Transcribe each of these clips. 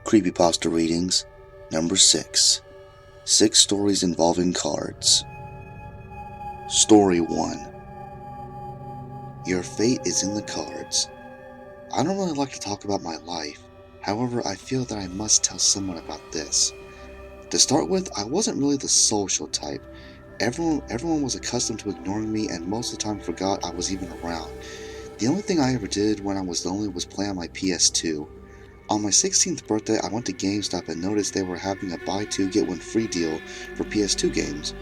Creepypasta readings, number 6. 6 stories involving cards. Story 1. Your fate is in the cards. I don't really like to talk about my life, however I feel that I must tell someone about this. To start with, I wasn't really the social type. Everyone was accustomed to ignoring me and most of the time forgot I was even around. The only thing I ever did when I was lonely was play on my PS2. On my 16th birthday, I went to GameStop and noticed they were having a buy 2 get 1 free deal for PS2 games.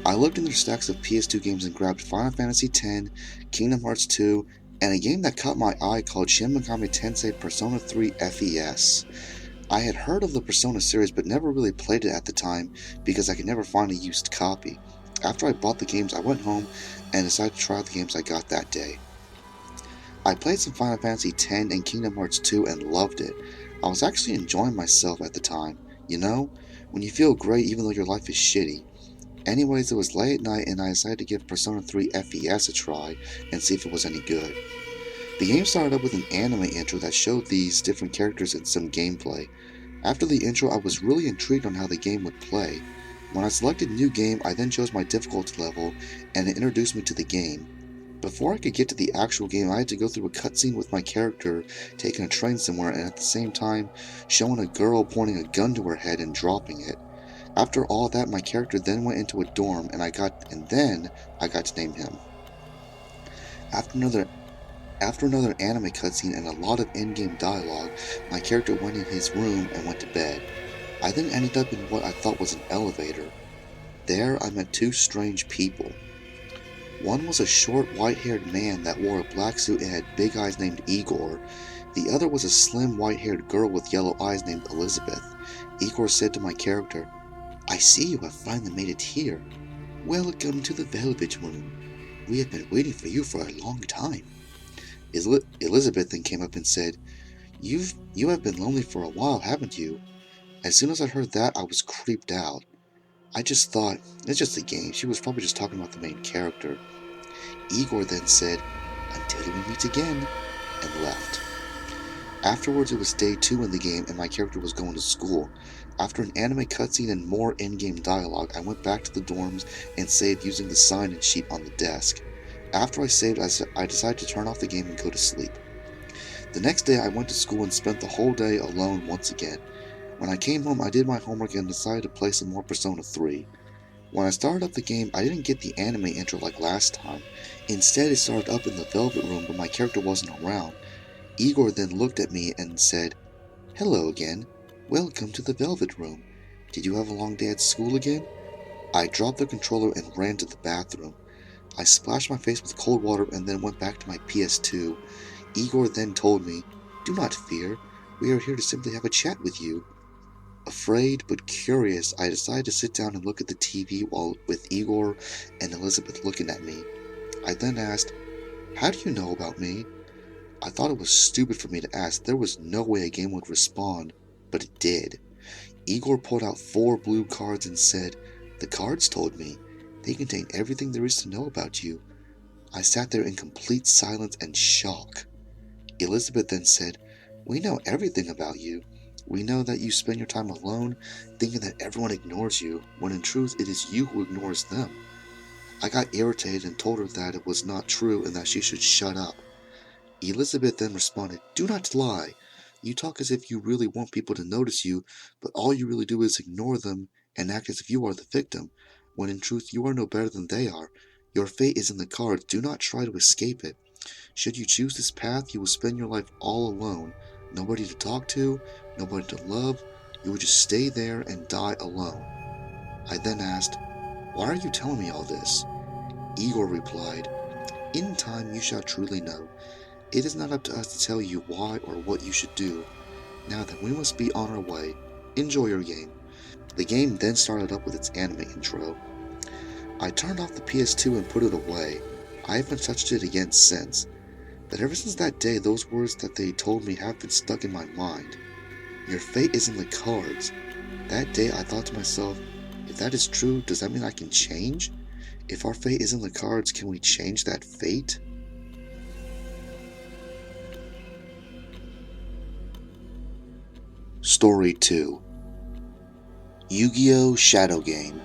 I looked in their stacks of PS2 games and grabbed Final Fantasy X, Kingdom Hearts 2, and a game that caught my eye called Shin Megami Tensei Persona 3 FES. I had heard of the Persona series but never really played it at the time because I could never find a used copy. After I bought the games, I went home and decided to try the games I got that day. I played some Final Fantasy X and Kingdom Hearts 2 and loved it. I was actually enjoying myself at the time. You know, when you feel great even though your life is shitty. Anyways, it was late at night and I decided to give Persona 3 FES a try and see if it was any good. The game started up with an anime intro that showed these different characters and some gameplay. After the intro, I was really intrigued on how the game would play. When I selected New Game, I then chose my difficulty level and it introduced me to the game. Before I could get to the actual game, I had to go through a cutscene with my character taking a train somewhere and at the same time showing a girl pointing a gun to her head and dropping it. After all that, my character then went into a dorm and then I got to name him. After another anime cutscene and a lot of in-game dialogue, my character went in his room and went to bed. I then ended up in what I thought was an elevator. There I met 2 strange people. One was a short, white-haired man that wore a black suit and had big eyes named Igor. The other was a slim, white-haired girl with yellow eyes named Elizabeth. Igor said to my character, "I see you have finally made it here. Welcome to the Velvet Room. We have been waiting for you for a long time." Elizabeth then came up and said, You have been lonely for a while, haven't you?" As soon as I heard that, I was creeped out. I just thought, it's just a game, she was probably just talking about the main character. Igor then said, "Until we meet again," and left. Afterwards, it was day 2 in the game and my character was going to school. After an anime cutscene and more in-game dialogue, I went back to the dorms and saved using the sign-in sheet on the desk. After I saved, I decided to turn off the game and go to sleep. The next day, I went to school and spent the whole day alone once again. When I came home, I did my homework and decided to play some more Persona 3. When I started up the game, I didn't get the anime intro like last time. Instead, it started up in the Velvet Room, but my character wasn't around. Igor then looked at me and said, "Hello again. Welcome to the Velvet Room. Did you have a long day at school again?" I dropped the controller and ran to the bathroom. I splashed my face with cold water and then went back to my PS2. Igor then told me, "Do not fear. We are here to simply have a chat with you." Afraid but curious, I decided to sit down and look at the TV with Igor and Elizabeth looking at me. I then asked, "How do you know about me?" I thought it was stupid for me to ask. There was no way a game would respond, but it did. Igor pulled out 4 blue cards and said, "The cards told me. They contain everything there is to know about you." I sat there in complete silence and shock. Elizabeth then said, "We know everything about you. We know that you spend your time alone, thinking that everyone ignores you, when in truth it is you who ignores them." I got irritated and told her that it was not true and that she should shut up. Elizabeth then responded, "Do not lie. You talk as if you really want people to notice you, but all you really do is ignore them and act as if you are the victim, when in truth you are no better than they are. Your fate is in the cards. Do not try to escape it. Should you choose this path, you will spend your life all alone. Nobody to talk to, nobody to love. You will just stay there and die alone." I then asked, "Why are you telling me all this?" Igor replied, "In time you shall truly know. It is not up to us to tell you why or what you should do. Now then, we must be on our way. Enjoy your game." The game then started up with its anime intro. I turned off the PS2 and put it away. I haven't touched it again since. But ever since that day, those words that they told me have been stuck in my mind. Your fate is in the cards. That day I thought to myself, if that is true, does that mean I can change? If our fate is in the cards, can we change that fate? Story Story 2, Yu-Gi-Oh! Shadow Game.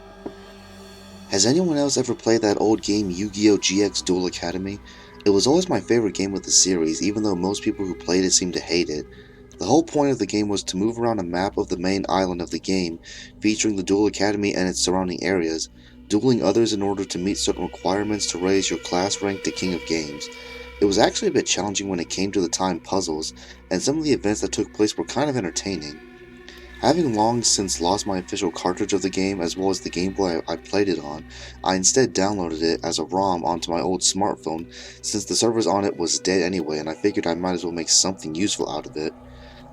Has anyone else ever played that old game Yu-Gi-Oh! GX Duel Academy? It was always my favorite game of the series, even though most people who played it seemed to hate it. The whole point of the game was to move around a map of the main island of the game, featuring the Duel Academy and its surrounding areas, dueling others in order to meet certain requirements to raise your class rank to King of Games. It was actually a bit challenging when it came to the time puzzles, and some of the events that took place were kind of entertaining. Having long since lost my official cartridge of the game as well as the Game Boy I played it on, I instead downloaded it as a ROM onto my old smartphone since the servers on it was dead anyway and I figured I might as well make something useful out of it.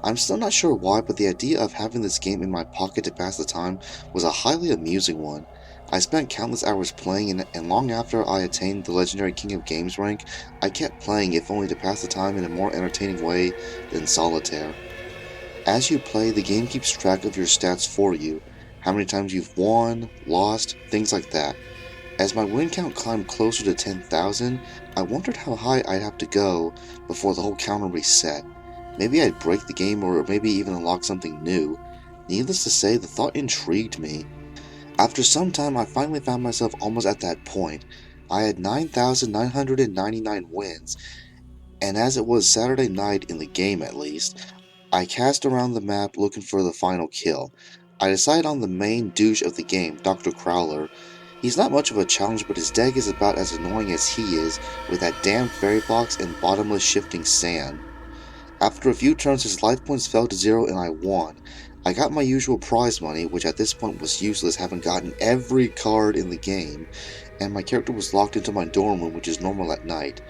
I'm still not sure why, but the idea of having this game in my pocket to pass the time was a highly amusing one. I spent countless hours playing and long after I attained the legendary King of Games rank, I kept playing if only to pass the time in a more entertaining way than solitaire. As you play, the game keeps track of your stats for you, how many times you've won, lost, things like that. As my win count climbed closer to 10,000, I wondered how high I'd have to go before the whole counter reset. Maybe I'd break the game or maybe even unlock something new. Needless to say, the thought intrigued me. After some time, I finally found myself almost at that point. I had 9,999 wins, and as it was Saturday night in the game at least, I cast around the map looking for the final kill. I decided on the main douche of the game, Dr. Crowler. He's not much of a challenge, but his deck is about as annoying as he is, with that damn fairy box and bottomless shifting sand. After a few turns, his life points fell to 0 and I won. I got my usual prize money, which at this point was useless having gotten every card in the game, and my character was locked into my dorm room, which is normal at night.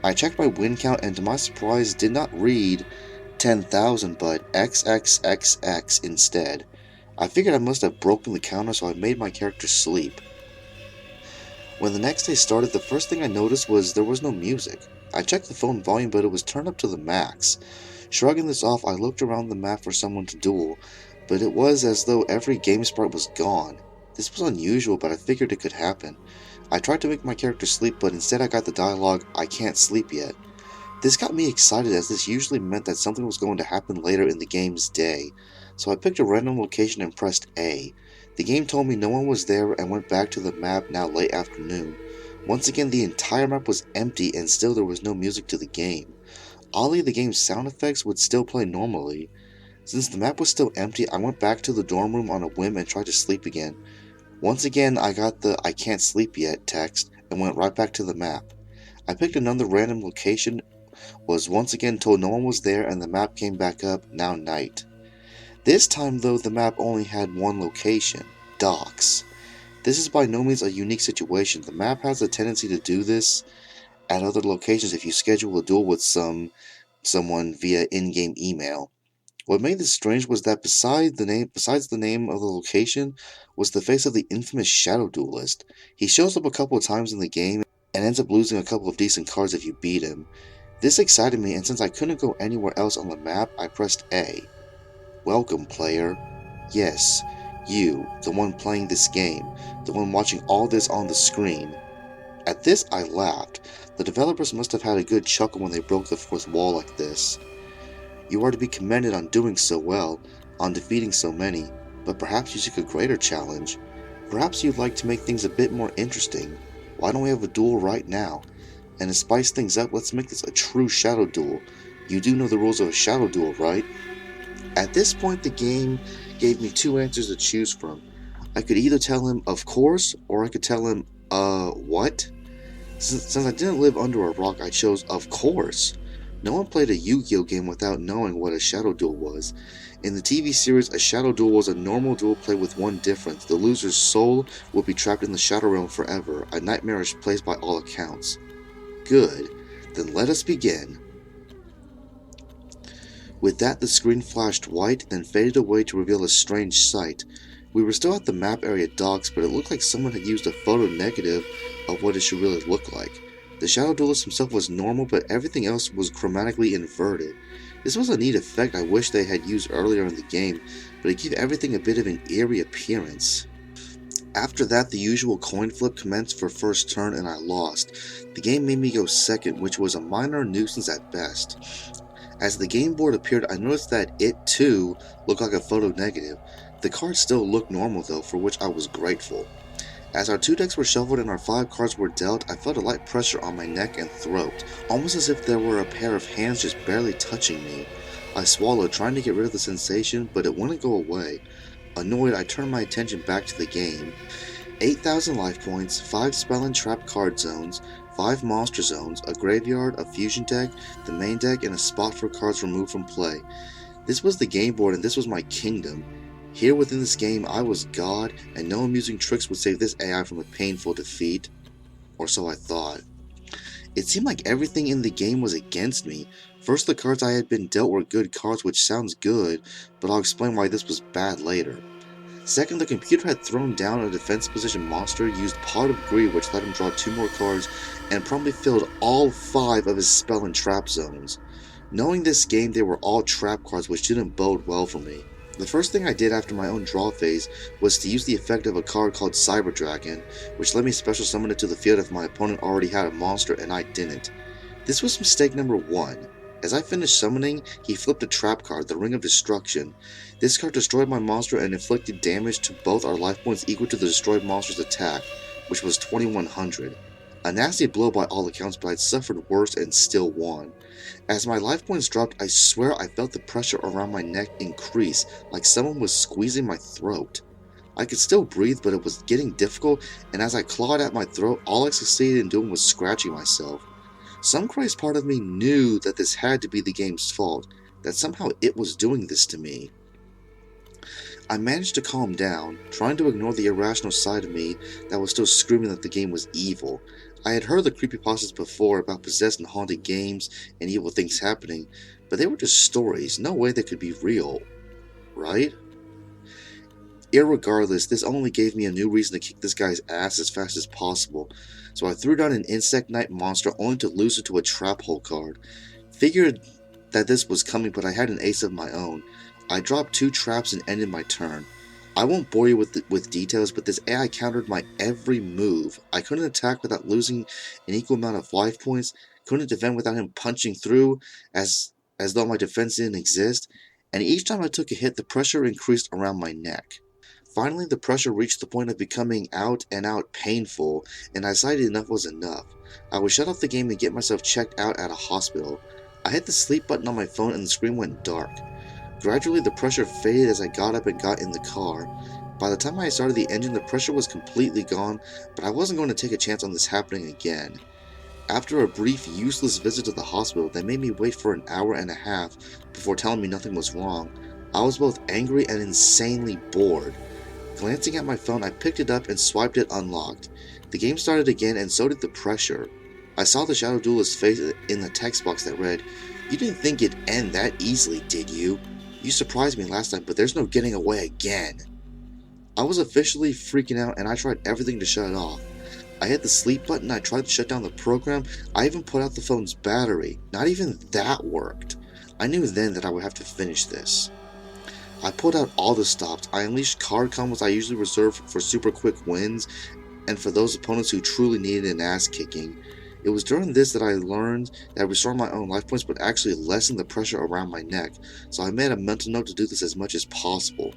I checked my win count and to my surprise did not read 10,000 but XXXX instead. I figured I must have broken the counter, so I made my character sleep. When the next day started, the first thing I noticed was there was no music. I checked the phone volume, but it was turned up to the max. Shrugging this off, I looked around the map for someone to duel, but it was as though every game sprite was gone. This was unusual, but I figured it could happen. I tried to make my character sleep, but instead I got the dialogue, "I can't sleep yet." This got me excited as this usually meant that something was going to happen later in the game's day, so I picked a random location and pressed A. The game told me no one was there and went back to the map now late afternoon. Once again, the entire map was empty and still there was no music to the game. Oddly, the game's sound effects would still play normally. Since the map was still empty, I went back to the dorm room on a whim and tried to sleep again. Once again, I got the "I can't sleep yet" text and went right back to the map. I picked another random location, was once again told no one was there, and the map came back up, now night. This time though, the map only had one location, docks. This is by no means a unique situation. The map has a tendency to do this at other locations if you schedule a duel with someone via in-game email. What made this strange was that besides the name of the location was the face of the infamous Shadow Duelist. He shows up a couple of times in the game and ends up losing a couple of decent cards if you beat him. This excited me, and since I couldn't go anywhere else on the map, I pressed A. "Welcome, player. Yes, you, the one playing this game, the one watching all this on the screen." At this, I laughed. The developers must have had a good chuckle when they broke the fourth wall like this. "You are to be commended on doing so well, on defeating so many, but perhaps you seek a greater challenge. Perhaps you'd like to make things a bit more interesting. Why don't we have a duel right now? And to spice things up, let's make this a true shadow duel. You do know the rules of a shadow duel, right?" At this point, the game gave me two answers to choose from. I could either tell him, "Of course," or I could tell him, what? Since I didn't live under a rock, I chose "of course." No one played a Yu-Gi-Oh game without knowing what a shadow duel was. In the TV series, a shadow duel was a normal duel play with one difference. The loser's soul would be trapped in the shadow realm forever, a nightmarish place by all accounts. Good, then let us begin. With that, the screen flashed white, then faded away to reveal a strange sight. We were still at the map area docks, but it looked like someone had used a photo negative of what it should really look like. The Shadow Duelist himself was normal, but everything else was chromatically inverted. This was a neat effect I wish they had used earlier in the game, but it gave everything a bit of an eerie appearance. After that, the usual coin flip commenced for first turn and I lost. The game made me go second, which was a minor nuisance at best. As the game board appeared, I noticed that it too looked like a photo negative. The cards still looked normal though, for which I was grateful. As our 2 decks were shuffled and our 5 cards were dealt, I felt a light pressure on my neck and throat, almost as if there were a pair of hands just barely touching me. I swallowed, trying to get rid of the sensation, but it wouldn't go away. Annoyed, I turned my attention back to the game. 8,000 life points, 5 spell and trap card zones, 5 monster zones, a graveyard, a fusion deck, the main deck, and a spot for cards removed from play. This was the game board and this was my kingdom. Here within this game, I was God, and no amusing tricks would save this AI from a painful defeat. Or so I thought. It seemed like everything in the game was against me. First, the cards I had been dealt were good cards, which sounds good, but I'll explain why this was bad later. Second, the computer had thrown down a defense position monster, used Pot of Greed, which let him draw 2 more cards, and promptly filled all 5 of his spell and trap zones. Knowing this game, they were all trap cards, which didn't bode well for me. The first thing I did after my own draw phase was to use the effect of a card called Cyber Dragon, which let me special summon it to the field if my opponent already had a monster and I didn't. This was mistake number 1. As I finished summoning, he flipped a trap card, the Ring of Destruction. This card destroyed my monster and inflicted damage to both our life points equal to the destroyed monster's attack, which was 2100. A nasty blow by all accounts, but I'd suffered worse and still won. As my life points dropped, I swear I felt the pressure around my neck increase, like someone was squeezing my throat. I could still breathe, but it was getting difficult, and as I clawed at my throat, all I succeeded in doing was scratching myself. Some crazed part of me knew that this had to be the game's fault, that somehow it was doing this to me. I managed to calm down, trying to ignore the irrational side of me that was still screaming that the game was evil. I had heard the creepypastas before about possessed and haunted games and evil things happening, but they were just stories, no way they could be real, right? Irregardless, this only gave me a new reason to kick this guy's ass as fast as possible, so I threw down an Insect Knight monster only to lose it to a Trap Hole card. Figured that this was coming, but I had an ace of my own. I dropped 2 traps and ended my turn. I won't bore you with details, but this AI countered my every move. I couldn't attack without losing an equal amount of life points, couldn't defend without him punching through as though my defense didn't exist, and each time I took a hit, the pressure increased around my neck. Finally, the pressure reached the point of becoming out and out painful, and I decided enough was enough. I would shut off the game and get myself checked out at a hospital. I hit the sleep button on my phone and the screen went dark. Gradually, the pressure faded as I got up and got in the car. By the time I started the engine, the pressure was completely gone, but I wasn't going to take a chance on this happening again. After a brief, useless visit to the hospital that made me wait for an hour and a half before telling me nothing was wrong, I was both angry and insanely bored. Glancing at my phone, I picked it up and swiped it unlocked. The game started again, and so did the pressure. I saw the Shadow Duelist's face in the text box that read, "You didn't think it'd end that easily, did you? You surprised me last time, but there's no getting away again." I was officially freaking out, and I tried everything to shut it off. I hit the sleep button, I tried to shut down the program, I even put out the phone's battery. Not even that worked. I knew then that I would have to finish this. I pulled out all the stops. I unleashed card combos I usually reserve for super quick wins, and for those opponents who truly needed an ass kicking. It was during this that I learned that restoring my own life points would actually lessen the pressure around my neck, so I made a mental note to do this as much as possible.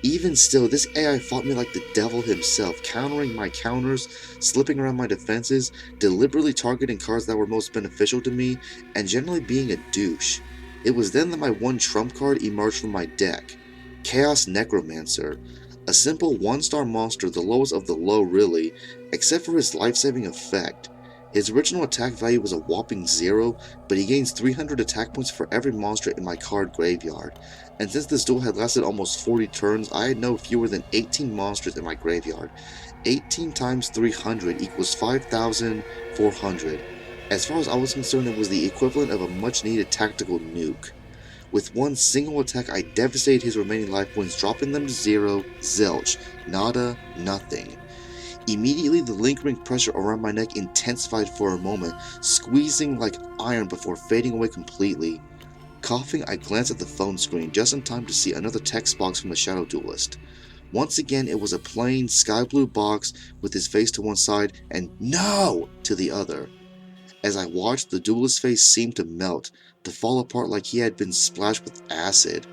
Even still, this AI fought me like the devil himself, countering my counters, slipping around my defenses, deliberately targeting cards that were most beneficial to me, and generally being a douche. It was then that my one trump card emerged from my deck, Chaos Necromancer, a simple 1-star monster, the lowest of the low really, except for his life-saving effect. His original attack value was a whopping 0, but he gains 300 attack points for every monster in my card graveyard, and since this duel had lasted almost 40 turns, I had no fewer than 18 monsters in my graveyard. 18 times 300 equals 5,400. As far as I was concerned, it was the equivalent of a much-needed tactical nuke. With one single attack, I devastated his remaining life points, dropping them to 0, zilch, nada, nothing. Immediately, the lingering pressure around my neck intensified for a moment, squeezing like iron before fading away completely. Coughing, I glanced at the phone screen, just in time to see another text box from the Shadow Duelist. Once again, it was a plain sky blue box with his face to one side and "No!" to the other. As I watched, the duelist's face seemed to melt, to fall apart like he had been splashed with acid.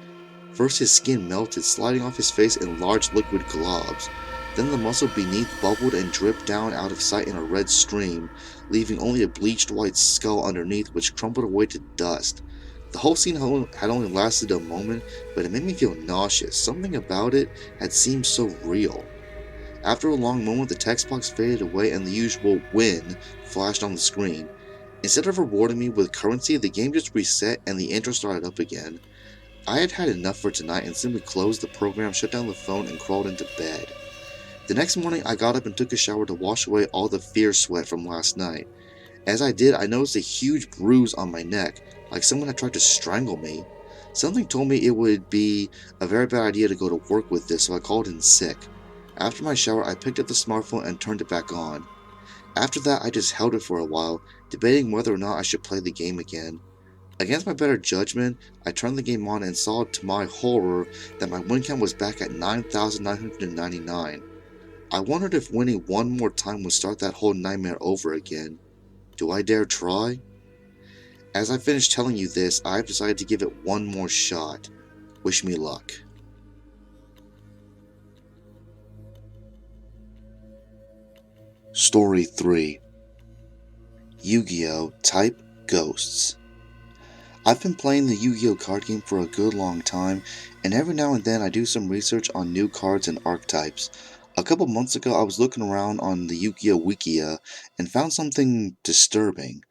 First his skin melted, sliding off his face in large liquid globs. Then the muscle beneath bubbled and dripped down out of sight in a red stream, leaving only a bleached white skull underneath which crumbled away to dust. The whole scene had only lasted a moment, but it made me feel nauseous. Something about it had seemed so real. After a long moment, the text box faded away and the usual "win" flashed on the screen. Instead of rewarding me with currency, the game just reset and the intro started up again. I had had enough for tonight and simply closed the program, shut down the phone, and crawled into bed. The next morning, I got up and took a shower to wash away all the fear sweat from last night. As I did, I noticed a huge bruise on my neck, like someone had tried to strangle me. Something told me it would be a very bad idea to go to work with this, so I called in sick. After my shower, I picked up the smartphone and turned it back on. After that, I just held it for a while, debating whether or not I should play the game again. Against my better judgment, I turned the game on and saw to my horror that my win count was back at 9,999. I wondered if winning one more time would start that whole nightmare over again. Do I dare try? As I finish telling you this, I've decided to give it one more shot. Wish me luck. Story 3. Yu-Gi-Oh! Type Ghosts. I've been playing the Yu-Gi-Oh! Card game for a good long time, and every now and then I do some research on new cards and archetypes. A couple months ago I was looking around on the Yu-Gi-Oh! Wikia and found something disturbing.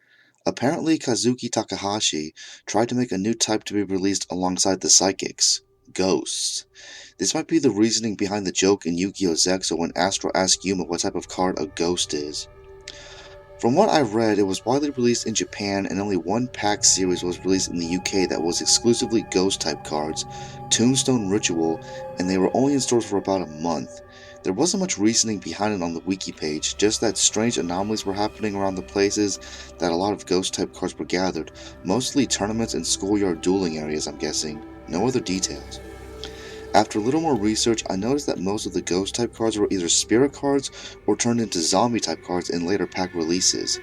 Apparently Kazuki Takahashi tried to make a new type to be released alongside the Psychics, Ghosts. This might be the reasoning behind the joke in Yu-Gi-Oh! Zexal when Astro asked Yuma what type of card a ghost is. From what I've read, it was widely released in Japan and only one pack series was released in the UK that was exclusively ghost type cards, Tombstone Ritual, and they were only in stores for about a month. There wasn't much reasoning behind it on the wiki page, just that strange anomalies were happening around the places that a lot of ghost type cards were gathered, mostly tournaments and schoolyard dueling areas I'm guessing, no other details. After a little more research, I noticed that most of the ghost type cards were either spirit cards or turned into zombie type cards in later pack releases.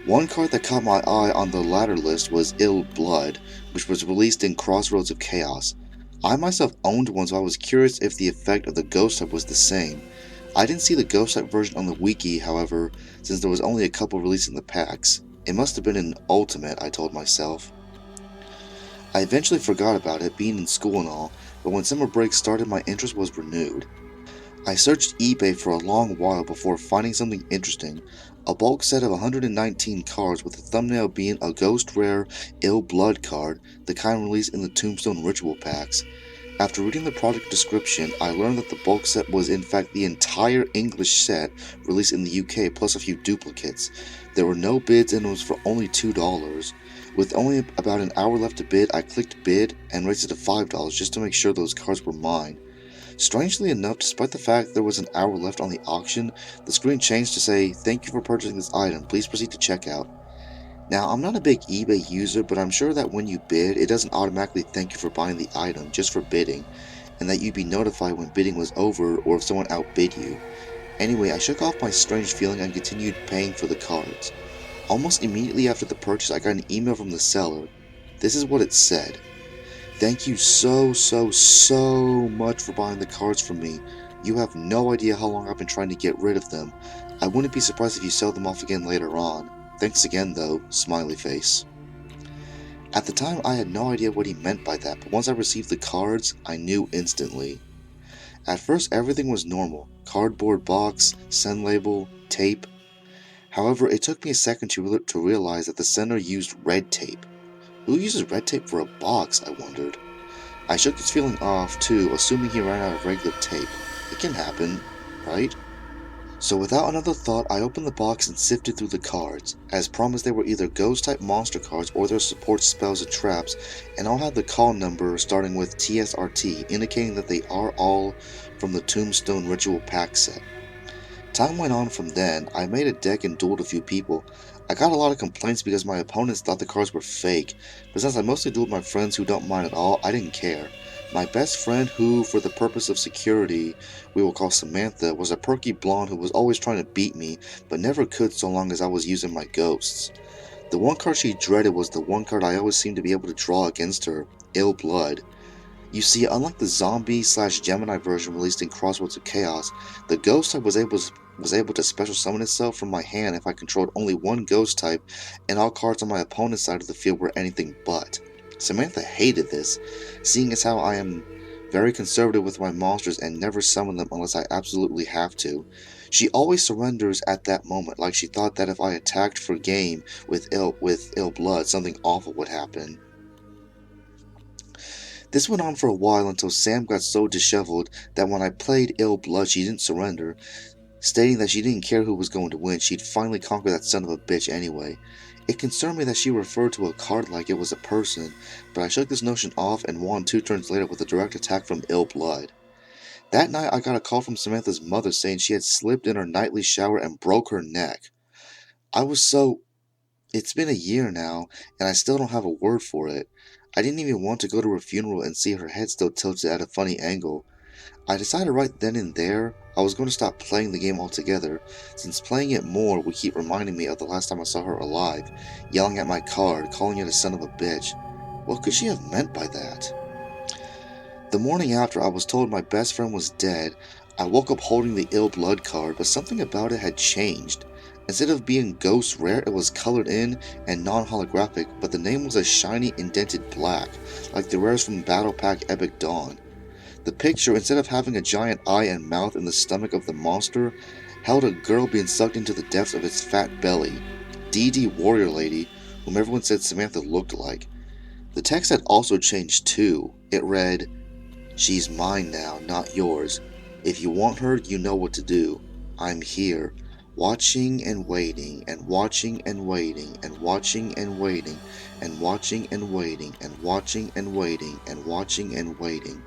One card that caught my eye on the latter list was Ill Blood, which was released in Crossroads of Chaos. I myself owned one, so I was curious if the effect of the ghost type was the same. I didn't see the ghost type version on the wiki, however, since there was only a couple released in the packs. It must have been an ultimate, I told myself. I eventually forgot about it, being in school and all, but when summer break started my interest was renewed. I searched eBay for a long while before finding something interesting, a bulk set of 119 cards with the thumbnail being a ghost rare Ill Blood card, the kind released in the Tombstone Ritual packs. After reading the product description, I learned that the bulk set was in fact the entire English set released in the UK plus a few duplicates. There were no bids and it was for only $2. With only about an hour left to bid, I clicked bid and raised it to $5 just to make sure those cards were mine. Strangely enough, despite the fact there was an hour left on the auction, the screen changed to say, "Thank you for purchasing this item, please proceed to checkout." Now, I'm not a big eBay user, but I'm sure that when you bid, it doesn't automatically thank you for buying the item, just for bidding, and that you'd be notified when bidding was over or if someone outbid you. Anyway, I shook off my strange feeling and continued paying for the cards. Almost immediately after the purchase, I got an email from the seller. This is what it said. "Thank you so much for buying the cards from me. You have no idea how long I've been trying to get rid of them. I wouldn't be surprised if you sell them off again later on. Thanks again though, smiley face." At the time, I had no idea what he meant by that, but once I received the cards, I knew instantly. At first, everything was normal. Cardboard box, send label, tape. However, it took me a second to realize that the sender used red tape. Who uses red tape for a box, I wondered. I shook this feeling off, too, assuming he ran out of regular tape. It can happen, right? So without another thought, I opened the box and sifted through the cards. As promised, they were either ghost-type monster cards or their support spells and traps, and all had the call number starting with TSRT, indicating that they are all from the Tombstone Ritual pack set. Time went on from then. I made a deck and dueled a few people. I got a lot of complaints because my opponents thought the cards were fake, but since I mostly dueled my friends who don't mind at all, I didn't care. My best friend, who, for the purpose of security, we will call Samantha, was a perky blonde who was always trying to beat me, but never could so long as I was using my ghosts. The one card she dreaded was the one card I always seemed to be able to draw against her, Ill Blood. You see, unlike the zombie/Gemini version released in Crossroads of Chaos, the ghost type was able to special summon itself from my hand if I controlled only one ghost type, and all cards on my opponent's side of the field were anything but. Samantha hated this, seeing as how I am very conservative with my monsters and never summon them unless I absolutely have to. She always surrenders at that moment, like she thought that if I attacked for game with ill blood, something awful would happen. This went on for a while until Sam got so disheveled that when I played Ill Blood she didn't surrender, stating that she didn't care who was going to win, she'd finally conquer that son of a bitch anyway. It concerned me that she referred to a card like it was a person, but I shook this notion off and won 2 turns later with a direct attack from Ill Blood. That night I got a call from Samantha's mother saying she had slipped in her nightly shower and broke her neck. It's been a year now, and I still don't have a word for it. I didn't even want to go to her funeral and see her head still tilted at a funny angle. I decided right then and there I was going to stop playing the game altogether, since playing it more would keep reminding me of the last time I saw her alive, yelling at my card, calling it a son of a bitch. What could she have meant by that? The morning after I was told my best friend was dead, I woke up holding the Ill Blood card, but something about it had changed. Instead of being ghost rare, it was colored in and non-holographic, but the name was a shiny indented black, like the rares from Battle Pack Epic Dawn. The picture, instead of having a giant eye and mouth in the stomach of the monster, held a girl being sucked into the depths of its fat belly. DD Warrior Lady, whom everyone said Samantha looked like. The text had also changed too. It read, "She's mine now, not yours. If you want her, you know what to do. I'm here, watching and waiting, and watching and waiting, and watching and waiting, and watching and waiting, and watching and waiting, and watching and waiting."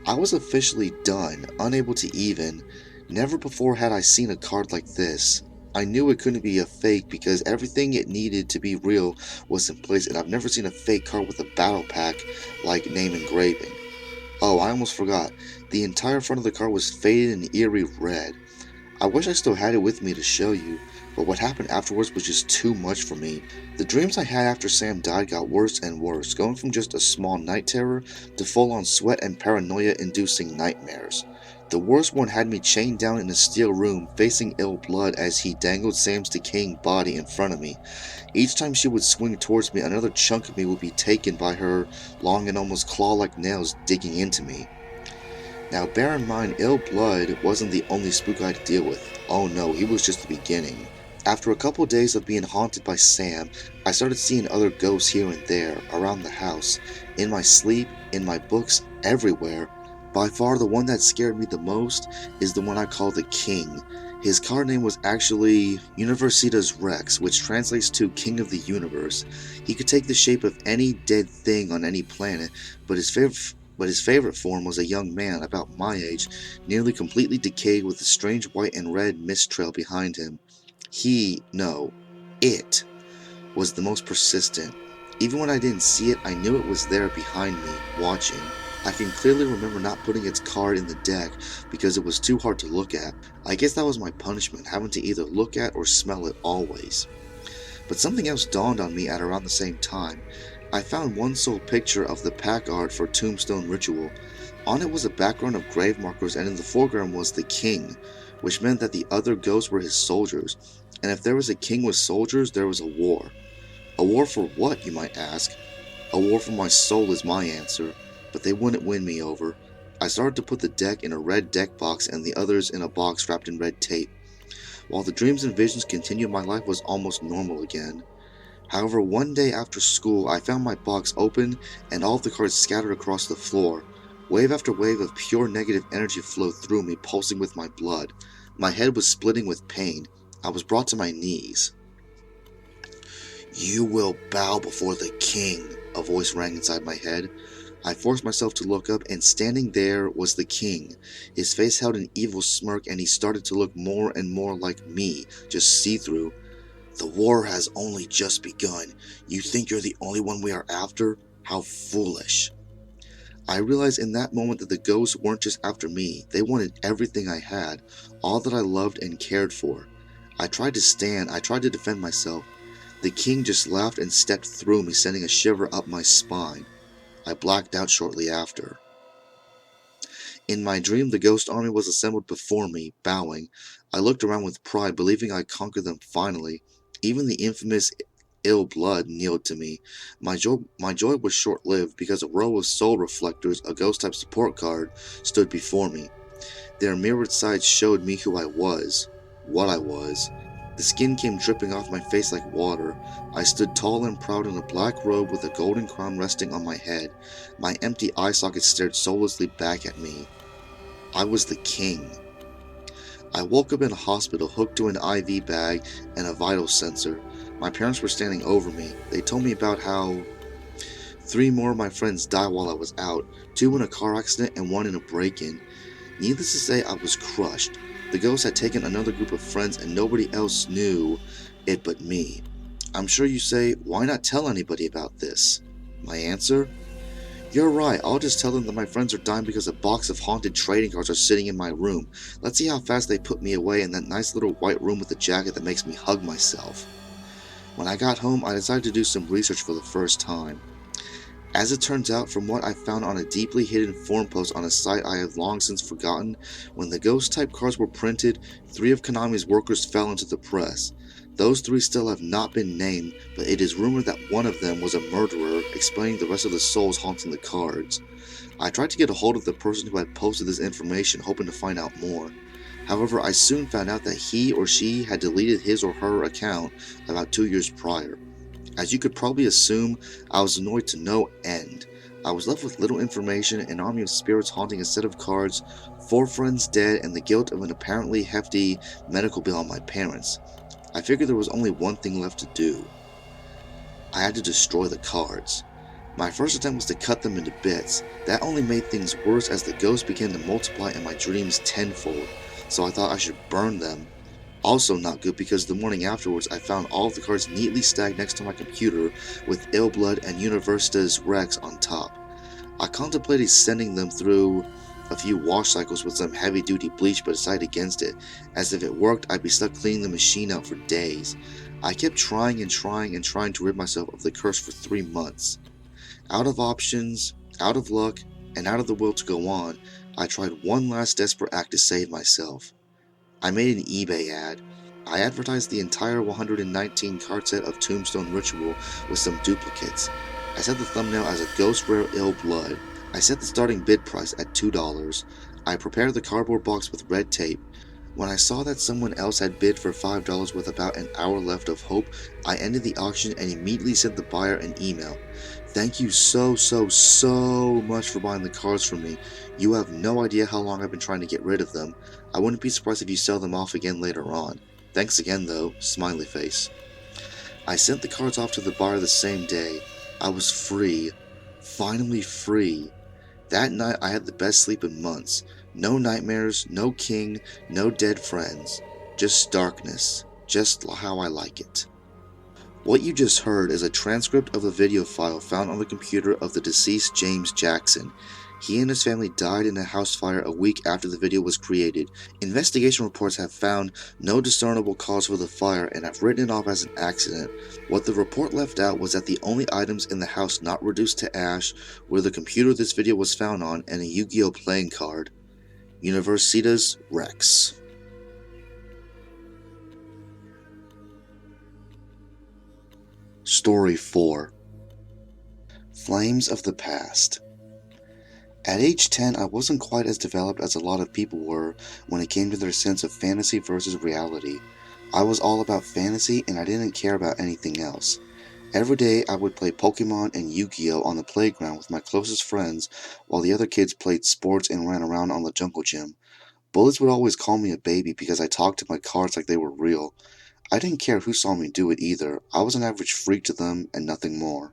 I was officially done, unable to even. Never before had I seen a card like this. I knew it couldn't be a fake because everything it needed to be real was in place, and I've never seen a fake card with a battle pack like name engraving. Oh, I almost forgot. The entire front of the card was faded and eerie red. I wish I still had it with me to show you, but what happened afterwards was just too much for me. The dreams I had after Sam died got worse and worse, going from just a small night terror to full-on sweat and paranoia-inducing nightmares. The worst one had me chained down in a steel room, facing Ill Blood as he dangled Sam's decaying body in front of me. Each time she would swing towards me, another chunk of me would be taken by her long and almost claw-like nails digging into me. Now bear in mind, Ill Blood wasn't the only spook I had to deal with. Oh no, he was just the beginning. After a couple days of being haunted by Sam, I started seeing other ghosts here and there, around the house, in my sleep, in my books, everywhere. By far the one that scared me the most is the one I call the King. His card name was actually Universitas Rex, which translates to King of the Universe. He could take the shape of any dead thing on any planet, but his favorite form was a young man about my age, nearly completely decayed with a strange white and red mist trail behind him. It was the most persistent. Even when I didn't see it, I knew it was there behind me, watching. I can clearly remember not putting its card in the deck because it was too hard to look at. I guess that was my punishment, having to either look at or smell it always. But something else dawned on me at around the same time. I found one sole picture of the pack art for Tombstone Ritual. On it was a background of grave markers, and in the foreground was the king, which meant that the other ghosts were his soldiers. And if there was a king with soldiers, there was a war. A war for what, you might ask? A war for my soul is my answer, but they wouldn't win me over. I started to put the deck in a red deck box and the others in a box wrapped in red tape. While the dreams and visions continued, my life was almost normal again. However, one day after school, I found my box open and all of the cards scattered across the floor. Wave after wave of pure negative energy flowed through me, pulsing with my blood. My head was splitting with pain. I was brought to my knees. "You will bow before the king," a voice rang inside my head. I forced myself to look up, and standing there was the king. His face held an evil smirk, and he started to look more and more like me, just see-through. "The war has only just begun. You think you're the only one we are after? How foolish." I realized in that moment that the ghosts weren't just after me, they wanted everything I had, all that I loved and cared for. I tried to stand, I tried to defend myself. The king just laughed and stepped through me, sending a shiver up my spine. I blacked out shortly after. In my dream, the ghost army was assembled before me, bowing. I looked around with pride, believing I conquered them finally. Even the infamous ill blood kneeled to me. My joy was short-lived because a row of soul reflectors, a ghost-type support card, stood before me. Their mirrored sides showed me who I was, what I was. The skin came dripping off my face like water. I stood tall and proud in a black robe with a golden crown resting on my head. My empty eye sockets stared soullessly back at me. I was the king. I woke up in a hospital hooked to an IV bag and a vital sensor. My parents were standing over me. They told me about how 3 more of my friends died while I was out, 2 in a car accident and 1 in a break-in. Needless to say, I was crushed. The ghost had taken another group of friends and nobody else knew it but me. I'm sure you say, why not tell anybody about this? My answer? You're right, I'll just tell them that my friends are dying because a box of haunted trading cards are sitting in my room. Let's see how fast they put me away in that nice little white room with a jacket that makes me hug myself. When I got home, I decided to do some research for the first time. As it turns out, from what I found on a deeply hidden forum post on a site I have long since forgotten, when the ghost-type cards were printed, 3 of Konami's workers fell into the press. Those 3 still have not been named, but it is rumored that one of them was a murderer, explaining the rest of the souls haunting the cards. I tried to get a hold of the person who had posted this information, hoping to find out more. However, I soon found out that he or she had deleted his or her account about 2 years prior. As you could probably assume, I was annoyed to no end. I was left with little information, an army of spirits haunting a set of cards, 4 friends dead, and the guilt of an apparently hefty medical bill on my parents. I figured there was only one thing left to do. I had to destroy the cards. My first attempt was to cut them into bits. That only made things worse as the ghosts began to multiply in my dreams tenfold, so I thought I should burn them. Also not good because the morning afterwards I found all of the cards neatly stacked next to my computer with Ill Blood and Universitas Rex on top. I contemplated sending them through a few wash cycles with some heavy duty bleach but decided against it, as if it worked I'd be stuck cleaning the machine out for days. I kept trying to rid myself of the curse for 3 months. Out of options, out of luck, and out of the will to go on, I tried one last desperate act to save myself. I made an eBay ad. I advertised the entire 119 card set of Tombstone Ritual with some duplicates. I set the thumbnail as a ghost rare ill blood. I set the starting bid price at $2. I prepared the cardboard box with red tape. When I saw that someone else had bid for $5 with about an hour left of hope, I ended the auction and immediately sent the buyer an email. Thank you so much for buying the cards from me. You have no idea how long I've been trying to get rid of them. I wouldn't be surprised if you sell them off again later on. Thanks again though, smiley face. I sent the cards off to the buyer the same day. I was free. Finally free. That night I had the best sleep in months. No nightmares, no king, no dead friends. Just darkness. Just how I like it. What you just heard is a transcript of a video file found on the computer of the deceased James Jackson. He and his family died in a house fire a week after the video was created. Investigation reports have found no discernible cause for the fire and have written it off as an accident. What the report left out was that the only items in the house not reduced to ash were the computer this video was found on and a Yu-Gi-Oh! Playing card. Universitas Rex. Story 4. Flames of the Past. At age 10, I wasn't quite as developed as a lot of people were when it came to their sense of fantasy versus reality. I was all about fantasy and I didn't care about anything else. Every day I would play Pokemon and Yu-Gi-Oh! On the playground with my closest friends while the other kids played sports and ran around on the jungle gym. Bullies would always call me a baby because I talked to my cards like they were real. I didn't care who saw me do it either. I was an average freak to them and nothing more.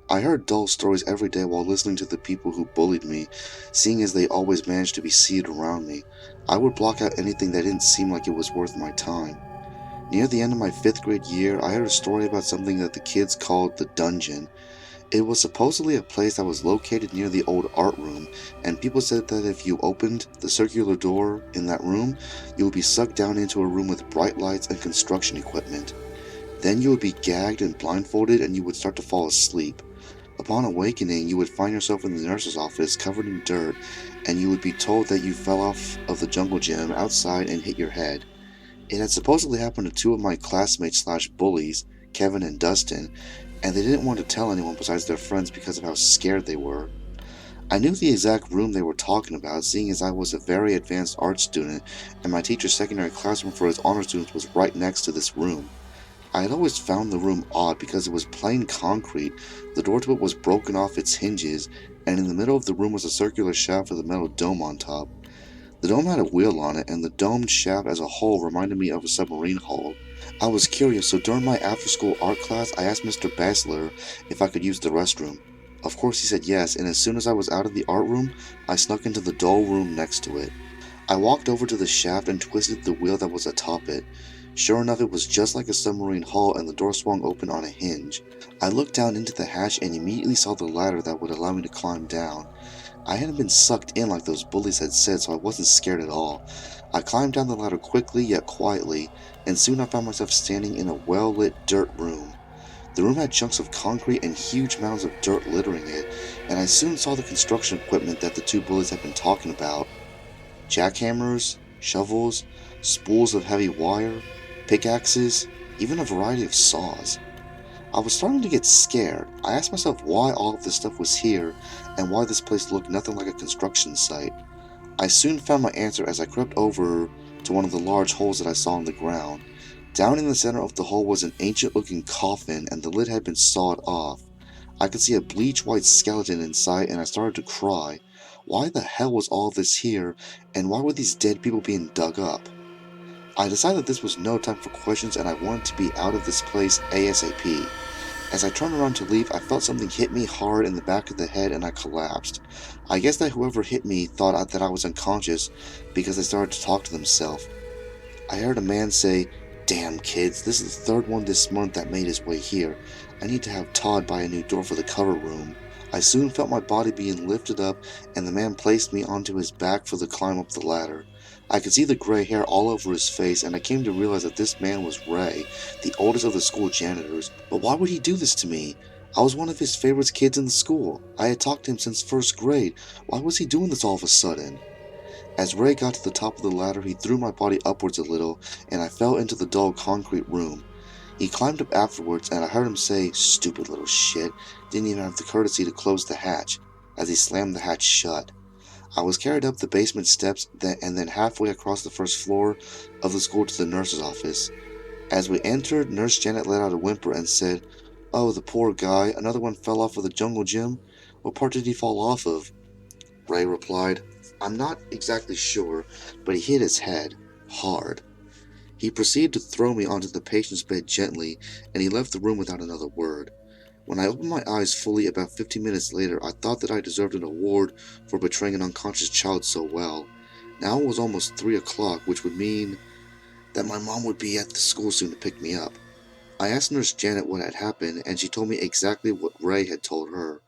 I heard dull stories every day while listening to the people who bullied me, seeing as they always managed to be seated around me. I would block out anything that didn't seem like it was worth my time. Near the end of my 5th grade year, I heard a story about something that the kids called the dungeon. It was supposedly a place that was located near the old art room, and people said that if you opened the circular door in that room, you would be sucked down into a room with bright lights and construction equipment. Then you would be gagged and blindfolded and you would start to fall asleep. Upon awakening, you would find yourself in the nurse's office covered in dirt, and you would be told that you fell off of the jungle gym outside and hit your head. It had supposedly happened to two of my classmates/bullies, Kevin and Dustin, and they didn't want to tell anyone besides their friends because of how scared they were. I knew the exact room they were talking about, seeing as I was a very advanced art student, and my teacher's secondary classroom for his honor students was right next to this room. I had always found the room odd because it was plain concrete, the door to it was broken off its hinges, and in the middle of the room was a circular shaft with a metal dome on top. The dome had a wheel on it, and the domed shaft as a whole reminded me of a submarine hull. I was curious, so during my after-school art class, I asked Mr. Bassler if I could use the restroom. Of course he said yes, and as soon as I was out of the art room, I snuck into the doll room next to it. I walked over to the shaft and twisted the wheel that was atop it. Sure enough, it was just like a submarine hull, and the door swung open on a hinge. I looked down into the hatch and immediately saw the ladder that would allow me to climb down. I hadn't been sucked in like those bullies had said, so I wasn't scared at all. I climbed down the ladder quickly yet quietly, and soon I found myself standing in a well-lit dirt room. The room had chunks of concrete and huge mounds of dirt littering it, and I soon saw the construction equipment that the two bullies had been talking about. Jackhammers, shovels, spools of heavy wire, pickaxes, even a variety of saws. I was starting to get scared. I asked myself why all of this stuff was here, and why this place looked nothing like a construction site. I soon found my answer as I crept over to one of the large holes that I saw in the ground. Down in the center of the hole was an ancient-looking coffin, and the lid had been sawed off. I could see a bleach-white skeleton inside, and I started to cry. Why the hell was all this here, and why were these dead people being dug up? I decided this was no time for questions, and I wanted to be out of this place ASAP. As I turned around to leave, I felt something hit me hard in the back of the head and I collapsed. I guess that whoever hit me thought that I was unconscious because they started to talk to themselves. I heard a man say, "Damn kids, this is the third one this month that made his way here. I need to have Todd buy a new door for the cover room." I soon felt my body being lifted up, and the man placed me onto his back for the climb up the ladder. I could see the gray hair all over his face, and I came to realize that this man was Ray, the oldest of the school janitors. But why would he do this to me? I was one of his favorite kids in the school. I had talked to him since first grade. Why was he doing this all of a sudden? As Ray got to the top of the ladder, he threw my body upwards a little, and I fell into the dull concrete room. He climbed up afterwards, and I heard him say, "Stupid little shit, didn't even have the courtesy to close the hatch," as he slammed the hatch shut. I was carried up the basement steps and then halfway across the first floor of the school to the nurse's office. As we entered, Nurse Janet let out a whimper and said, "Oh, the poor guy, another one fell off of the jungle gym? What part did he fall off of?" Ray replied, "I'm not exactly sure, but he hit his head. Hard." He proceeded to throw me onto the patient's bed gently, and he left the room without another word. When I opened my eyes fully about 15 minutes later, I thought that I deserved an award for betraying an unconscious child so well. Now it was almost 3 o'clock, which would mean that my mom would be at the school soon to pick me up. I asked Nurse Janet what had happened, and she told me exactly what Ray had told her.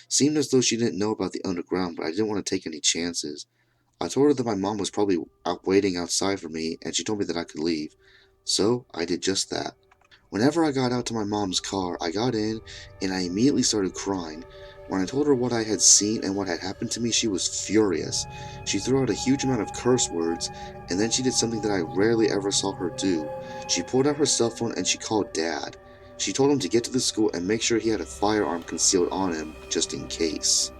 Seemed as though she didn't know about the underground, but I didn't want to take any chances. I told her that my mom was probably out waiting outside for me, and she told me that I could leave. So I did just that. Whenever I got out to my mom's car, I got in, and I immediately started crying. When I told her what I had seen and what had happened to me, she was furious. She threw out a huge amount of curse words, and then she did something that I rarely ever saw her do. She pulled out her cell phone and she called Dad. She told him to get to the school and make sure he had a firearm concealed on him, just in case.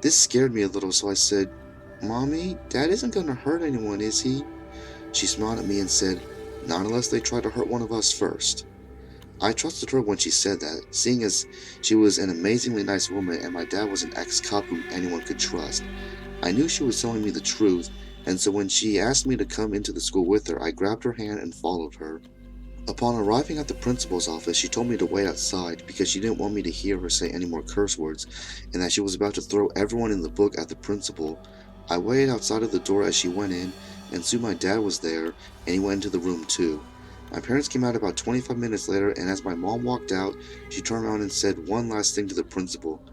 This scared me a little, so I said, "Mommy, Dad isn't going to hurt anyone, is he?" She smiled at me and said, "Not unless they try to hurt one of us first." I trusted her when she said that, seeing as she was an amazingly nice woman and my dad was an ex-cop whom anyone could trust. I knew she was telling me the truth, and so when she asked me to come into the school with her, I grabbed her hand and followed her. Upon arriving at the principal's office, she told me to wait outside because she didn't want me to hear her say any more curse words, and that she was about to throw everyone in the book at the principal. I waited outside of the door as she went in, and soon my dad was there, and he went into the room too. My parents came out about 25 minutes later, and as my mom walked out, she turned around and said one last thing to the principal.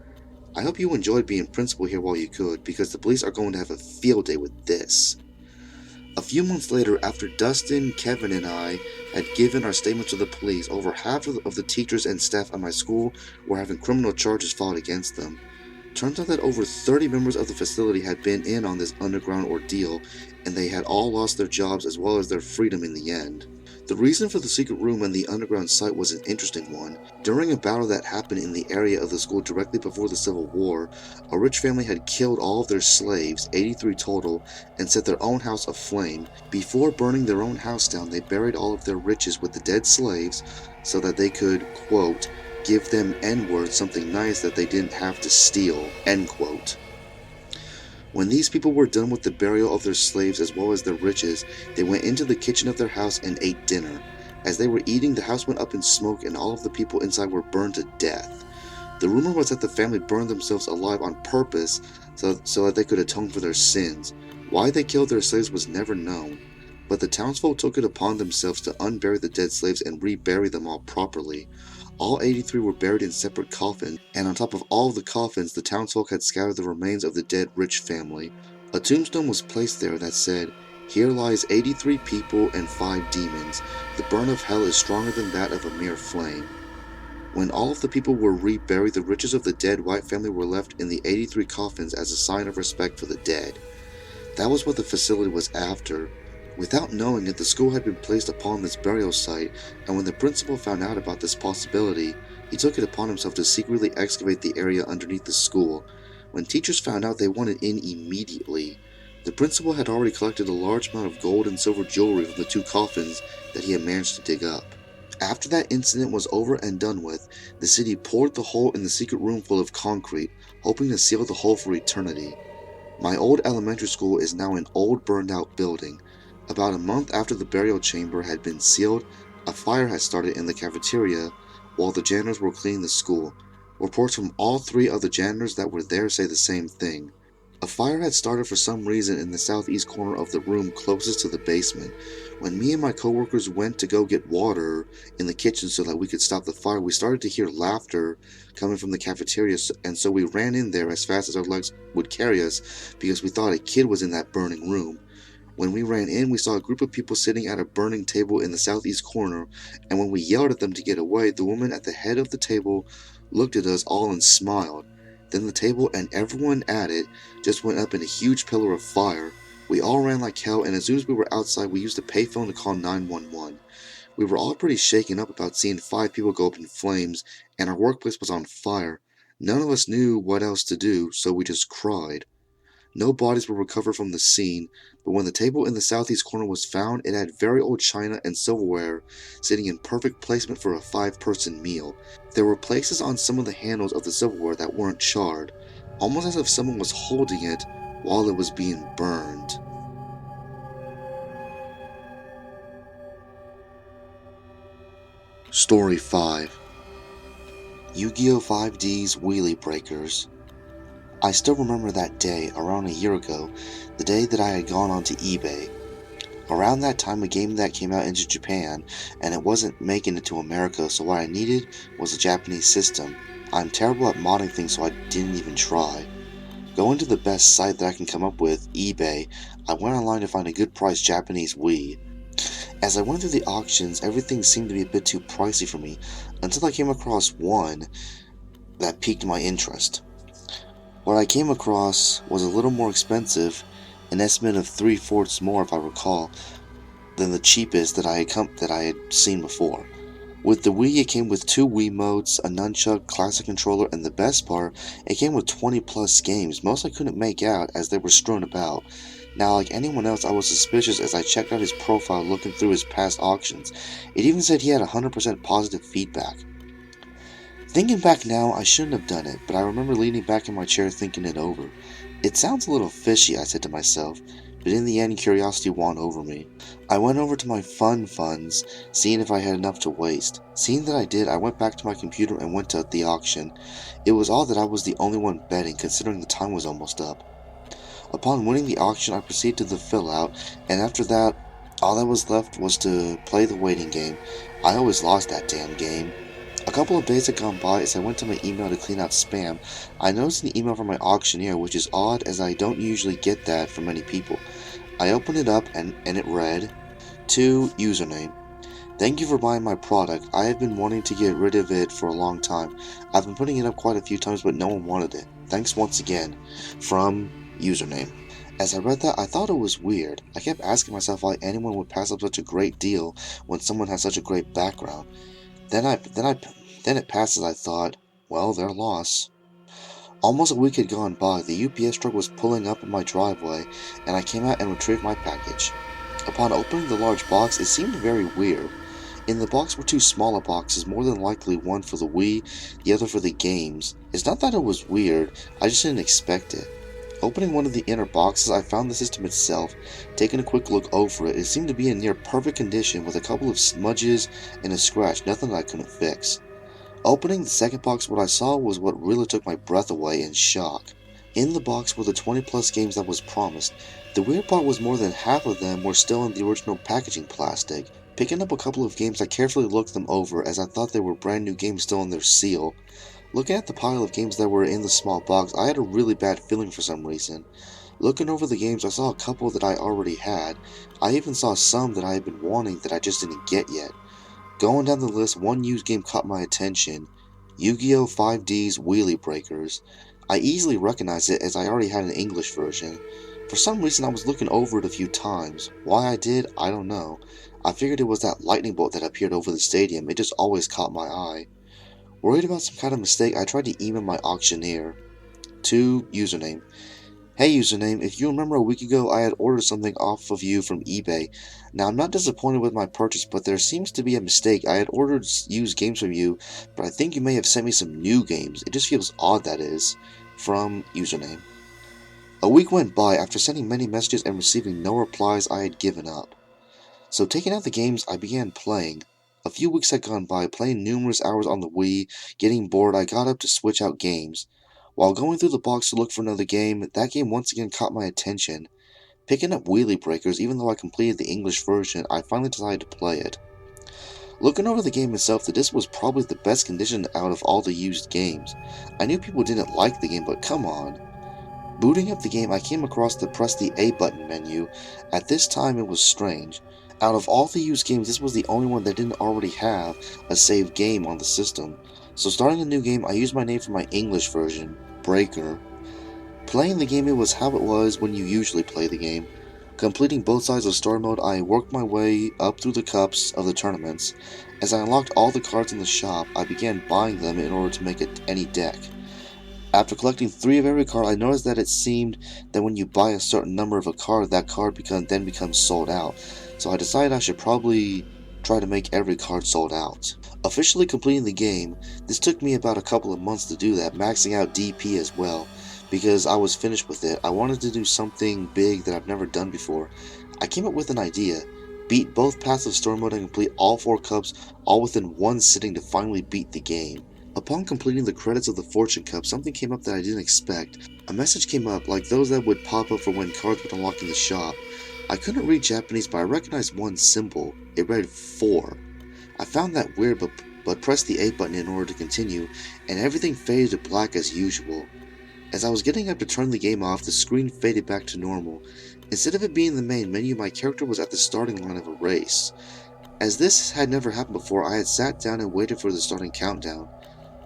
I hope you enjoyed being principal here while you could, because the police are going to have a field day with this. A few months later, after Dustin, Kevin, and I had given our statements to the police, over half of the teachers and staff at my school were having criminal charges filed against them. Turns out that over 30 members of the facility had been in on this underground ordeal, and they had all lost their jobs as well as their freedom in the end. The reason for the secret room and the underground site was an interesting one. During a battle that happened in the area of the school directly before the Civil War, a rich family had killed all of their slaves, 83 total, and set their own house aflame. Before burning their own house down, they buried all of their riches with the dead slaves so that they could, quote, give them N-words, something nice that they didn't have to steal, end quote. When these people were done with the burial of their slaves as well as their riches, they went into the kitchen of their house and ate dinner. As they were eating, the house went up in smoke and all of the people inside were burned to death. The rumor was that the family burned themselves alive on purpose so that they could atone for their sins. Why they killed their slaves was never known, but the townsfolk took it upon themselves to unbury the dead slaves and rebury them all properly. All 83 were buried in separate coffins, and on top of all of the coffins, the townsfolk had scattered the remains of the dead rich family. A tombstone was placed there that said, "Here lies 83 people and 5 demons. The burn of hell is stronger than that of a mere flame." When all of the people were reburied, the riches of the dead white family were left in the 83 coffins as a sign of respect for the dead. That was what the facility was after. Without knowing it, the school had been placed upon this burial site, and when the principal found out about this possibility, he took it upon himself to secretly excavate the area underneath the school. When teachers found out, they wanted in immediately. The principal had already collected a large amount of gold and silver jewelry from the 2 coffins that he had managed to dig up. After that incident was over and done with, the city poured the hole in the secret room full of concrete, hoping to seal the hole for eternity. My old elementary school is now an old burned out building. About a month after the burial chamber had been sealed, a fire had started in the cafeteria while the janitors were cleaning the school. Reports from all 3 of the janitors that were there say the same thing. A fire had started for some reason in the southeast corner of the room closest to the basement. When me and my coworkers went to go get water in the kitchen so that we could stop the fire, we started to hear laughter coming from the cafeteria, and so we ran in there as fast as our legs would carry us because we thought a kid was in that burning room. When we ran in, we saw a group of people sitting at a burning table in the southeast corner, and when we yelled at them to get away, the woman at the head of the table looked at us all and smiled. Then the table and everyone at it just went up in a huge pillar of fire. We all ran like hell, and as soon as we were outside, we used a payphone to call 911. We were all pretty shaken up about seeing 5 people go up in flames, and our workplace was on fire. None of us knew what else to do, so we just cried. No bodies were recovered from the scene, but when the table in the southeast corner was found, it had very old china and silverware sitting in perfect placement for a 5-person meal. There were places on some of the handles of the silverware that weren't charred, almost as if someone was holding it while it was being burned. Story 5. Yu-Gi-Oh! 5D's Wheelie Breakers. I still remember that day, around a year ago, the day that I had gone onto eBay. Around that time, a game that came out into Japan, and it wasn't making it to America, so what I needed was a Japanese system. I'm terrible at modding things, so I didn't even try. Going to the best site that I can come up with, eBay, I went online to find a good price Japanese Wii. As I went through the auctions, everything seemed to be a bit too pricey for me, until I came across one that piqued my interest. What I came across was a little more expensive, an estimate of 3/4 more if I recall, than the cheapest that I had seen before. With the Wii, it came with 2 Wii modes, a nunchuck, classic controller, and the best part, it came with 20 plus games. Most I couldn't make out as they were strewn about. Now, like anyone else, I was suspicious as I checked out his profile looking through his past auctions. It even said he had 100% positive feedback. Thinking back now, I shouldn't have done it, but I remember leaning back in my chair thinking it over. It sounds a little fishy, I said to myself, but in the end, curiosity won over me. I went over to my funds, seeing if I had enough to waste. Seeing that I did, I went back to my computer and went to the auction. It was odd that I was the only one betting, considering the time was almost up. Upon winning the auction, I proceeded to the fill-out, and after that, All that was left was to play the waiting game. I always lost that damn game. A couple of days had gone by. As I went to my email to clean out spam, I noticed an email from my auctioneer, which is odd as I don't usually get that from many people. I opened it up and it read, "To username. Thank you for buying my product. I have been wanting to get rid of it for a long time. I've been putting it up quite a few times, but no one wanted it. Thanks once again. From username." As I read that, I thought it was weird. I kept asking myself why anyone would pass up such a great deal when someone has such a great background. Then it passes. I thought, well, their loss. Almost a week had gone by. The UPS truck was pulling up in my driveway, and I came out and retrieved my package. Upon opening the large box, it seemed very weird. In the box were two smaller boxes, more than likely one for the Wii, the other for the games. It's not that it was weird, I just didn't expect it. Opening one of the inner boxes, I found the system itself. Taking a quick look over it, it seemed to be in near perfect condition with a couple of smudges and a scratch, nothing that I couldn't fix. Opening the second box, what I saw was what really took my breath away in shock. In the box were the 20 plus games that was promised. The weird part was more than half of them were still in the original packaging plastic. Picking up a couple of games, I carefully looked them over as I thought they were brand new games still in their seal. Looking at the pile of games that were in the small box, I had a really bad feeling for some reason. Looking over the games, I saw a couple that I already had. I even saw some that I had been wanting that I just didn't get yet. Going down the list, one used game caught my attention. Yu-Gi-Oh! 5D's Wheelie Breakers. I easily recognized it as I already had an English version. For some reason I was looking over it a few times. Why I did, I don't know. I figured it was that lightning bolt that appeared over the stadium. It just always caught my eye. Worried about some kind of mistake, I tried to email my auctioneer. To username. Hey username, if you remember a week ago I had ordered something off of you from eBay. Now I'm not disappointed with my purchase, but there seems to be a mistake. I had ordered used games from you, but I think you may have sent me some new games. It just feels odd, that is. From username. A week went by. After sending many messages and receiving no replies, I had given up. So taking out the games, I began playing. A few weeks had gone by, playing numerous hours on the Wii. Getting bored, I got up to switch out games. While going through the box to look for another game, that game once again caught my attention. Picking up Wheelie Breakers, even though I completed the English version, I finally decided to play it. Looking over the game itself, the disc was probably the best condition out of all the used games. I knew people didn't like the game, but come on. Booting up the game, I came across the press the A button menu. At this time, it was strange. Out of all the used games, this was the only one that didn't already have a saved game on the system. So starting a new game, I used my name for my English version, Breaker. Playing the game, it was how it was when you usually play the game. Completing both sides of story mode, I worked my way up through the cups of the tournaments. As I unlocked all the cards in the shop, I began buying them in order to make any deck. After collecting 3 of every card, I noticed that it seemed that when you buy a certain number of a card, that card then becomes sold out. So I decided I should probably try to make every card sold out. Officially completing the game, this took me about a couple of months to do that, maxing out DP as well. Because I was finished with it, I wanted to do something big that I've never done before. I came up with an idea. Beat both paths of story mode and complete all 4 cups, all within one sitting to finally beat the game. Upon completing the credits of the Fortune Cup, something came up that I didn't expect. A message came up, like those that would pop up for when cards would unlock in the shop. I couldn't read Japanese, but I recognized one symbol. It read 4. I found that weird, but pressed the A button in order to continue, and everything faded to black as usual. As I was getting up to turn the game off, the screen faded back to normal. Instead of it being the main menu, my character was at the starting line of a race. As this had never happened before, I had sat down and waited for the starting countdown.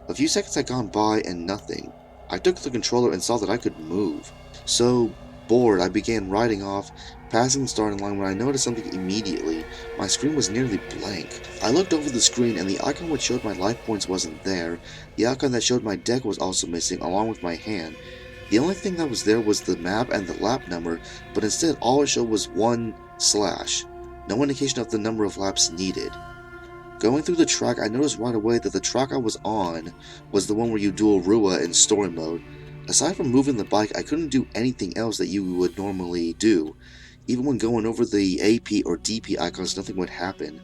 A few seconds had gone by and nothing. I took the controller and saw that I could move. So, bored, I began riding off, passing the starting line when I noticed something immediately. My screen was nearly blank. I looked over the screen and the icon which showed my life points wasn't there. The icon that showed my deck was also missing, along with my hand. The only thing that was there was the map and the lap number, but instead all it showed was 1/. No indication of the number of laps needed. Going through the track, I noticed right away that the track I was on was the one where you duel Rua in story mode. Aside from moving the bike, I couldn't do anything else that you would normally do. Even when going over the AP or DP icons, nothing would happen.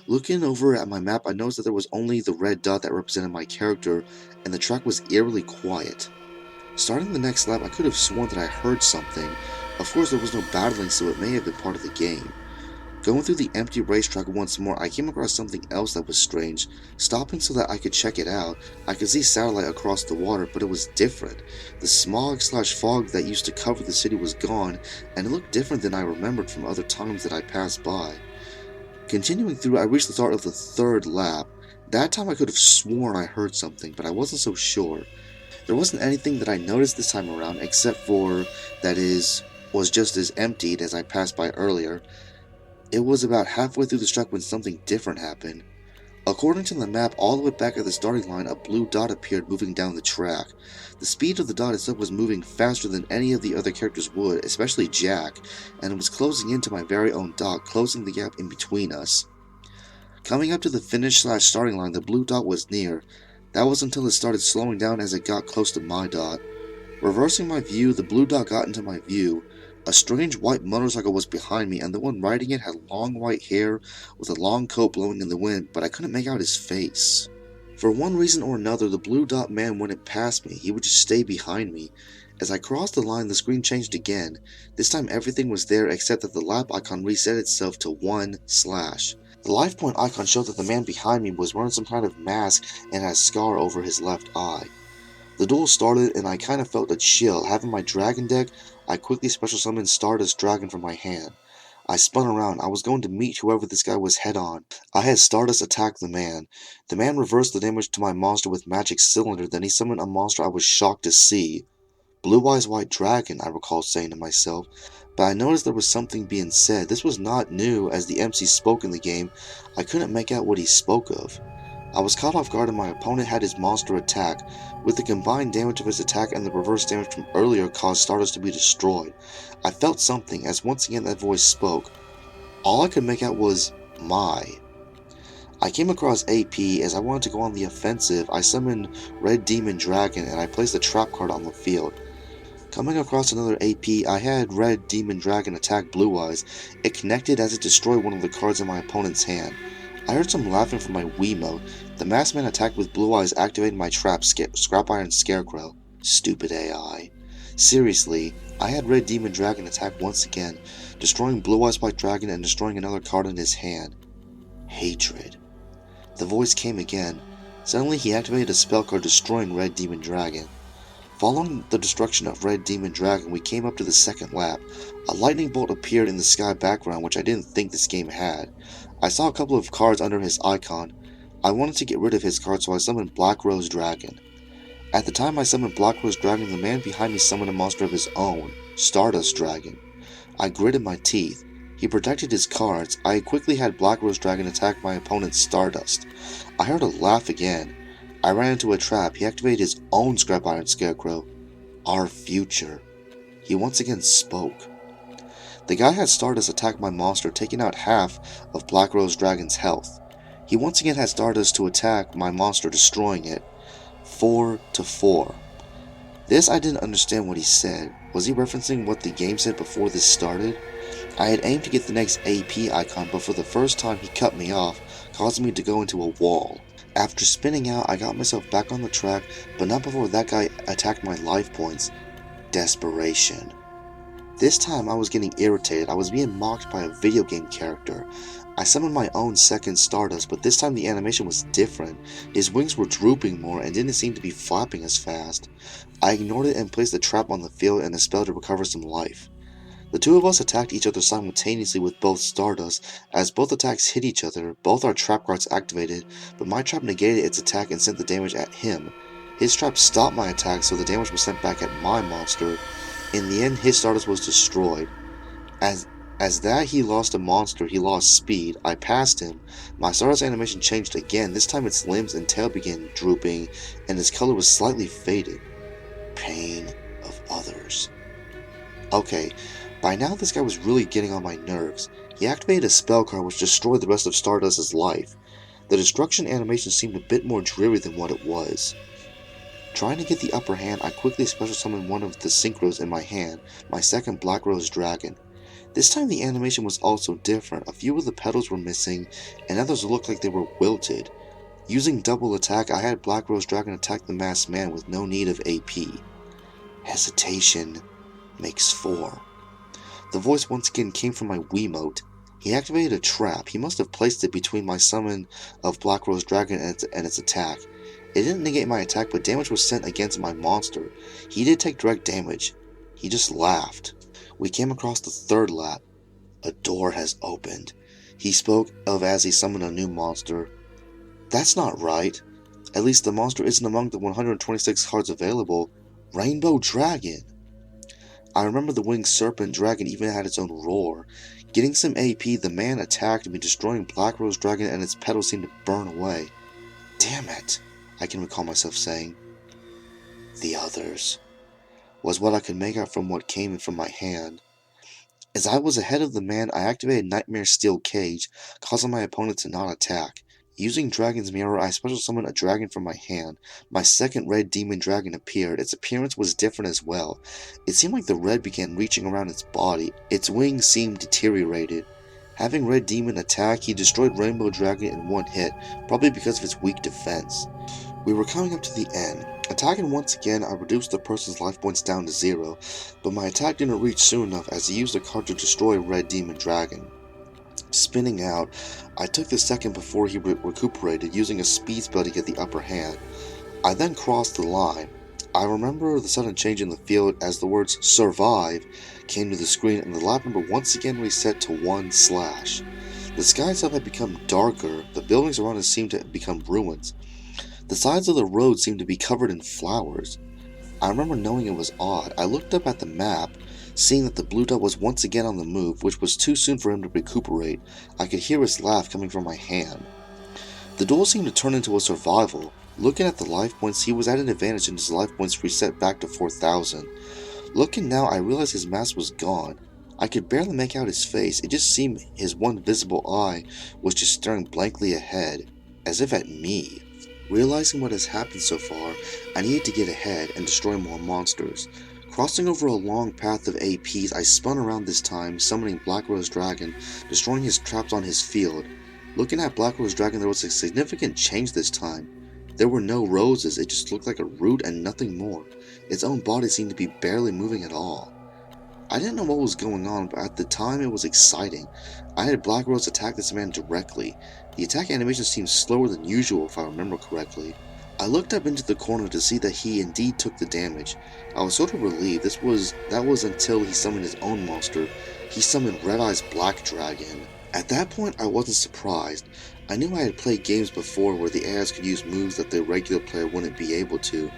Looking over at my map, I noticed that there was only the red dot that represented my character, and the track was eerily quiet. Starting the next lap, I could have sworn that I heard something. Of course, there was no battling, so it may have been part of the game. Going through the empty racetrack once more, I came across something else that was strange. Stopping so that I could check it out, I could see satellite across the water, but it was different. The smog/fog that used to cover the city was gone, and it looked different than I remembered from other times that I passed by. Continuing through, I reached the start of the third lap. That time I could have sworn I heard something, but I wasn't so sure. There wasn't anything that I noticed this time around except for, that is, was just as emptied as I passed by earlier. It was about halfway through the track when something different happened. According to the map, all the way back at the starting line, a blue dot appeared moving down the track. The speed of the dot itself was moving faster than any of the other characters would, especially Jack, and it was closing into my very own dot, closing the gap in between us. Coming up to the finish/starting line, the blue dot was near. That was until it started slowing down as it got close to my dot. Reversing my view, the blue dot got into my view. A strange white motorcycle was behind me, and the one riding it had long white hair with a long coat blowing in the wind, but I couldn't make out his face. For one reason or another, the blue dot man wouldn't pass me, he would just stay behind me. As I crossed the line, the screen changed again. This time everything was there except that the lap icon reset itself to 1/. The life point icon showed that the man behind me was wearing some kind of mask and had a scar over his left eye. The duel started, and I kind of felt a chill. Having my dragon deck, I quickly special summoned Stardust Dragon from my hand. I spun around. I was going to meet whoever this guy was head on. I had Stardust attack the man. The man reversed the damage to my monster with Magic Cylinder, then he summoned a monster I was shocked to see. Blue Eyes White Dragon, I recall saying to myself, but I noticed there was something being said. This was not new, as the MC spoke in the game. I couldn't make out what he spoke of. I was caught off guard and my opponent had his monster attack. With the combined damage of his attack and the reverse damage from earlier caused Stardust to be destroyed. I felt something as once again that voice spoke. All I could make out was, my. I came across AP. As I wanted to go on the offensive, I summoned Red Demon Dragon and I placed a trap card on the field. Coming across another AP, I had Red Demon Dragon attack Blue Eyes. It connected as it destroyed one of the cards in my opponent's hand. I heard some laughing from my Wiimote. The masked man attacked with Blue Eyes, activating my trap, Scrap Iron Scarecrow. Stupid AI. Seriously, I had Red Demon Dragon attack once again, destroying Blue Eyes White Dragon and destroying another card in his hand. Hatred. The voice came again. Suddenly he activated a spell card destroying Red Demon Dragon. Following the destruction of Red Demon Dragon, we came up to the second lap. A lightning bolt appeared in the sky background, which I didn't think this game had. I saw a couple of cards under his icon. I wanted to get rid of his card, so I summoned Black Rose Dragon. At the time I summoned Black Rose Dragon, the man behind me summoned a monster of his own, Stardust Dragon. I gritted my teeth. He protected his cards. I quickly had Black Rose Dragon attack my opponent's Stardust. I heard a laugh again. I ran into a trap. He activated his own Scrap Iron Scarecrow. Our future. He once again spoke. The guy had Stardust attack my monster, taking out half of Black Rose Dragon's health. He once again had Stardust to attack my monster, destroying it. 4-4. This I didn't understand what he said. Was he referencing what the game said before this started? I had aimed to get the next AP icon, but for the first time he cut me off, causing me to go into a wall. After spinning out, I got myself back on the track, but not before that guy attacked my life points. Desperation. This time I was getting irritated. I was being mocked by a video game character. I summoned my own second Stardust, but this time the animation was different. His wings were drooping more and didn't seem to be flapping as fast. I ignored it and placed a trap on the field and a spell to recover some life. The two of us attacked each other simultaneously with both Stardust. As both attacks hit each other, both our trap cards activated, but my trap negated its attack and sent the damage at him. His trap stopped my attack, so the damage was sent back at my monster. In the end, his Stardust was destroyed. As that he lost a monster, he lost speed. I passed him. My Stardust animation changed again. This time its limbs and tail began drooping, and his color was slightly faded. Pain of others. Okay, by now this guy was really getting on my nerves. He activated a spell card which destroyed the rest of Stardust's life. The destruction animation seemed a bit more dreary than what it was. Trying to get the upper hand, I quickly special summoned one of the synchros in my hand, my second Black Rose Dragon. This time the animation was also different. A few of the petals were missing, and others looked like they were wilted. Using double attack, I had Black Rose Dragon attack the masked man with no need of AP. Hesitation makes 4. The voice once again came from my Wiimote. He activated a trap. He must have placed it between my summon of Black Rose Dragon and its attack. It didn't negate my attack, but damage was sent against my monster. He did take direct damage. He just laughed. We came across the third lap. A door has opened. He spoke of as he summoned a new monster. That's not right. At least the monster isn't among the 126 cards available. Rainbow Dragon. I remember the winged serpent dragon even had its own roar. Getting some AP, the man attacked me, destroying Black Rose Dragon, and its petals seemed to burn away. Damn it, I can recall myself saying. The others, was what I could make out from what came from my hand. As I was ahead of the man, I activated Nightmare Steel Cage, causing my opponent to not attack. Using Dragon's Mirror, I special summoned a dragon from my hand. My second red demon dragon appeared. Its appearance was different as well. It seemed like the red began reaching around its body. Its wings seemed deteriorated. Having Red Demon attack, he destroyed Rainbow Dragon in one hit, probably because of its weak defense. We were coming up to the end. Attacking once again, I reduced the person's life points down to 0, but my attack didn't reach soon enough as he used a card to destroy Red Demon Dragon. Spinning out, I took the second before he recuperated, using a speed spell to get the upper hand. I then crossed the line. I remember the sudden change in the field as the words "survive" came to the screen and the lap number once again reset to 1/. The sky itself had become darker, the buildings around us seemed to become ruins. The sides of the road seemed to be covered in flowers. I remember knowing it was odd. I looked up at the map, seeing that the blue dot was once again on the move, which was too soon for him to recuperate. I could hear his laugh coming from my hand. The duel seemed to turn into a survival. Looking at the life points, he was at an advantage and his life points reset back to 4,000. Looking now, I realized his mask was gone. I could barely make out his face. It just seemed his one visible eye was just staring blankly ahead, as if at me. Realizing what has happened so far, I needed to get ahead and destroy more monsters. Crossing over a long path of APs, I spun around this time, summoning Black Rose Dragon, destroying his traps on his field. Looking at Black Rose Dragon, there was a significant change this time. There were no roses, it just looked like a root and nothing more. Its own body seemed to be barely moving at all. I didn't know what was going on, but at the time it was exciting. I had Black Rose attack this man directly. The attack animation seemed slower than usual if I remember correctly. I looked up into the corner to see that he indeed took the damage. I was sort of relieved. That was until he summoned his own monster. He summoned Red Eye's Black Dragon. At that point I wasn't surprised. I knew I had played games before where the AIs could use moves that the regular player wouldn't be able to.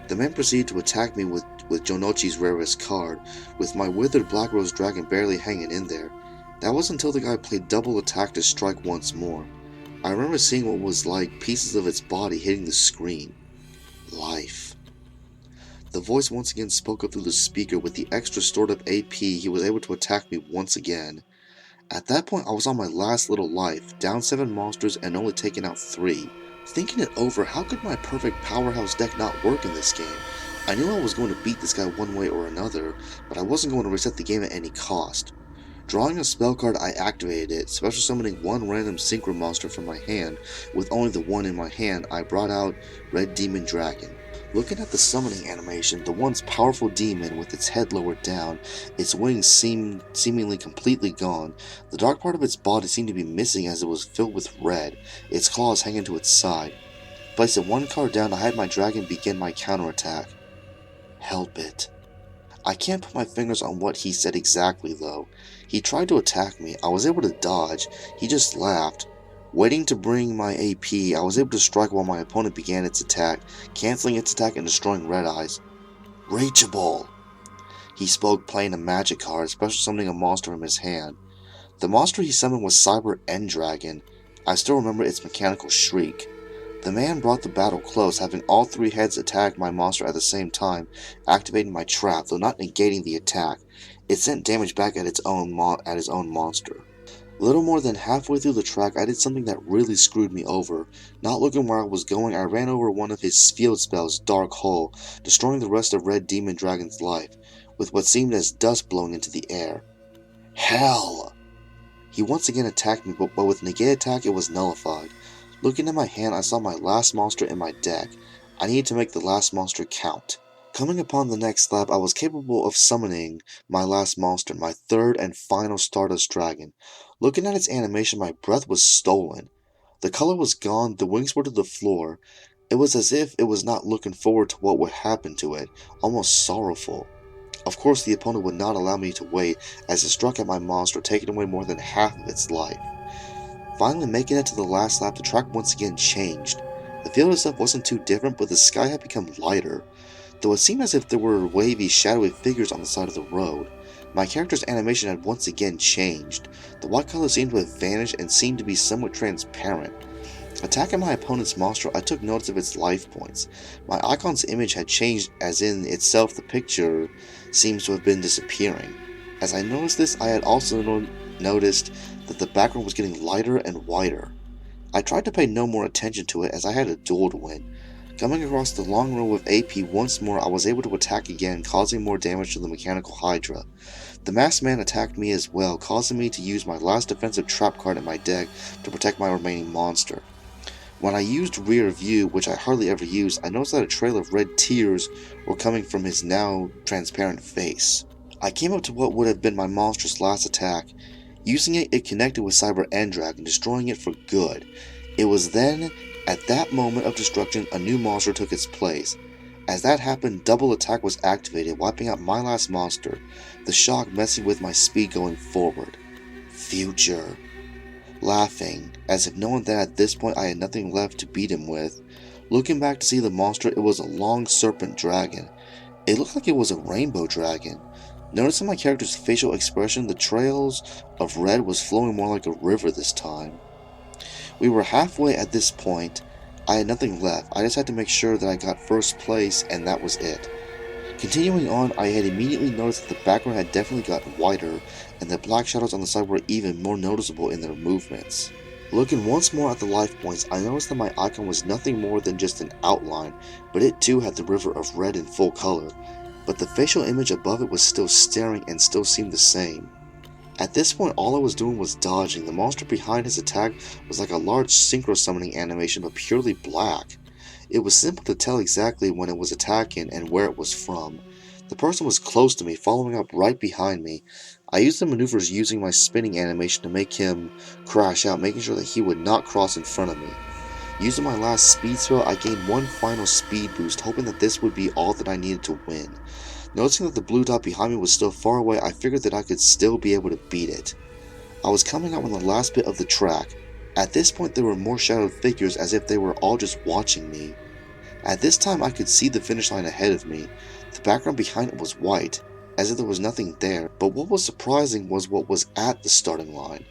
The man proceeded to attack me with Jonochi's rarest card, with my withered Black Rose Dragon barely hanging in there. That was until the guy played double attack to strike once more. I remember seeing what was like pieces of its body hitting the screen. Life. The voice once again spoke up through the speaker. With the extra stored up AP, he was able to attack me once again. At that point, I was on my last little life, down 7 monsters and only taking out 3. Thinking it over, how could my perfect powerhouse deck not work in this game? I knew I was going to beat this guy one way or another, but I wasn't going to reset the game at any cost. Drawing a spell card, I activated it, special summoning one random synchro monster from my hand. With only the one in my hand, I brought out Red Demon Dragon. Looking at the summoning animation, the once powerful demon with its head lowered down, its wings seemingly completely gone. The dark part of its body seemed to be missing as it was filled with red, its claws hanging to its side. Placing one card down, I had my dragon begin my counterattack. Help it. I can't put my fingers on what he said exactly though. He tried to attack me. I was able to dodge. He just laughed. Waiting to bring my AP, I was able to strike while my opponent began its attack, canceling its attack and destroying Red Eyes. Reachable! He spoke, playing a magic card, special summoning a monster from his hand. The monster he summoned was Cyber End Dragon. I still remember its mechanical shriek. The man brought the battle close, having all 3 heads attack my monster at the same time, activating my trap, though not negating the attack. It sent damage back at his own monster. Little more than halfway through the track, I did something that really screwed me over. Not looking where I was going, I ran over one of his field spells, Dark Hole, destroying the rest of Red Demon Dragon's life, with what seemed as dust blowing into the air. Hell! He once again attacked me, but with negate attack it was nullified. Looking at my hand, I saw my last monster in my deck. I needed to make the last monster count. Coming upon the next lap, I was capable of summoning my last monster, my third and final Stardust Dragon. Looking at its animation, my breath was stolen. The color was gone, the wings were to the floor. It was as if it was not looking forward to what would happen to it, almost sorrowful. Of course, the opponent would not allow me to wait, as it struck at my monster, taking away more than half of its life. Finally making it to the last lap, the track once again changed. The field itself wasn't too different, but the sky had become lighter, though it seemed as if there were wavy, shadowy figures on the side of the road. My character's animation had once again changed. The white color seemed to have vanished and seemed to be somewhat transparent. Attacking my opponent's monster, I took notice of its life points. My icon's image had changed, as in itself the picture seems to have been disappearing. As I noticed this, I had also noticed that the background was getting lighter and whiter. I tried to pay no more attention to it, as I had a duel to win. Coming across the long row of AP once more, I was able to attack again, causing more damage to the mechanical Hydra. The masked man attacked me as well, causing me to use my last defensive trap card in my deck to protect my remaining monster. When I used rear view, which I hardly ever use, I noticed that a trail of red tears were coming from his now transparent face. I came up to what would have been my monster's last attack. Using it, it connected with Cyber Endragon, destroying it for good. It was then, at that moment of destruction, a new monster took its place. As that happened, double attack was activated, wiping out my last monster, the shock messing with my speed going forward. Future. Laughing, as if knowing that at this point I had nothing left to beat him with. Looking back to see the monster, it was a long serpent dragon. It looked like it was a rainbow dragon. Noticing my character's facial expression, the trails of red was flowing more like a river this time. We were halfway at this point. I had nothing left. I just had to make sure that I got first place, and that was it. Continuing on, I had immediately noticed that the background had definitely gotten whiter, and the black shadows on the side were even more noticeable in their movements. Looking once more at the life points, I noticed that my icon was nothing more than just an outline, but it too had the river of red in full color, but the facial image above it was still staring and still seemed the same. At this point, all I was doing was dodging. The monster behind his attack was like a large synchro summoning animation, but purely black. It was simple to tell exactly when it was attacking and where it was from. The person was close to me, following up right behind me. I used the maneuvers using my spinning animation to make him crash out, making sure that he would not cross in front of me. Using my last speed spell, I gained one final speed boost, hoping that this would be all that I needed to win. Noticing that the blue dot behind me was still far away, I figured that I could still be able to beat it. I was coming out on the last bit of the track. At this point, there were more shadowed figures, as if they were all just watching me. At this time, I could see the finish line ahead of me. The background behind it was white, as if there was nothing there, but what was surprising was what was at the starting line.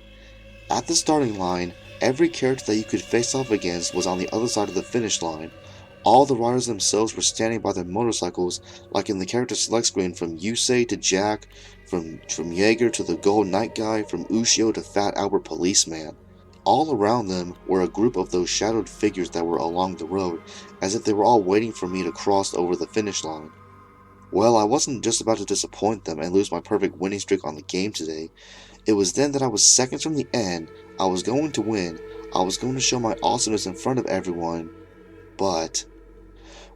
At the starting line, every character that you could face off against was on the other side of the finish line. All the riders themselves were standing by their motorcycles, like in the character select screen, from Yusei to Jack, from Jaeger to the Gold Knight guy, from Ushio to Fat Albert Policeman. All around them were a group of those shadowed figures that were along the road, as if they were all waiting for me to cross over the finish line. Well, I wasn't just about to disappoint them and lose my perfect winning streak on the game today. It was then that I was seconds from the end. I was going to win. I was going to show my awesomeness in front of everyone. But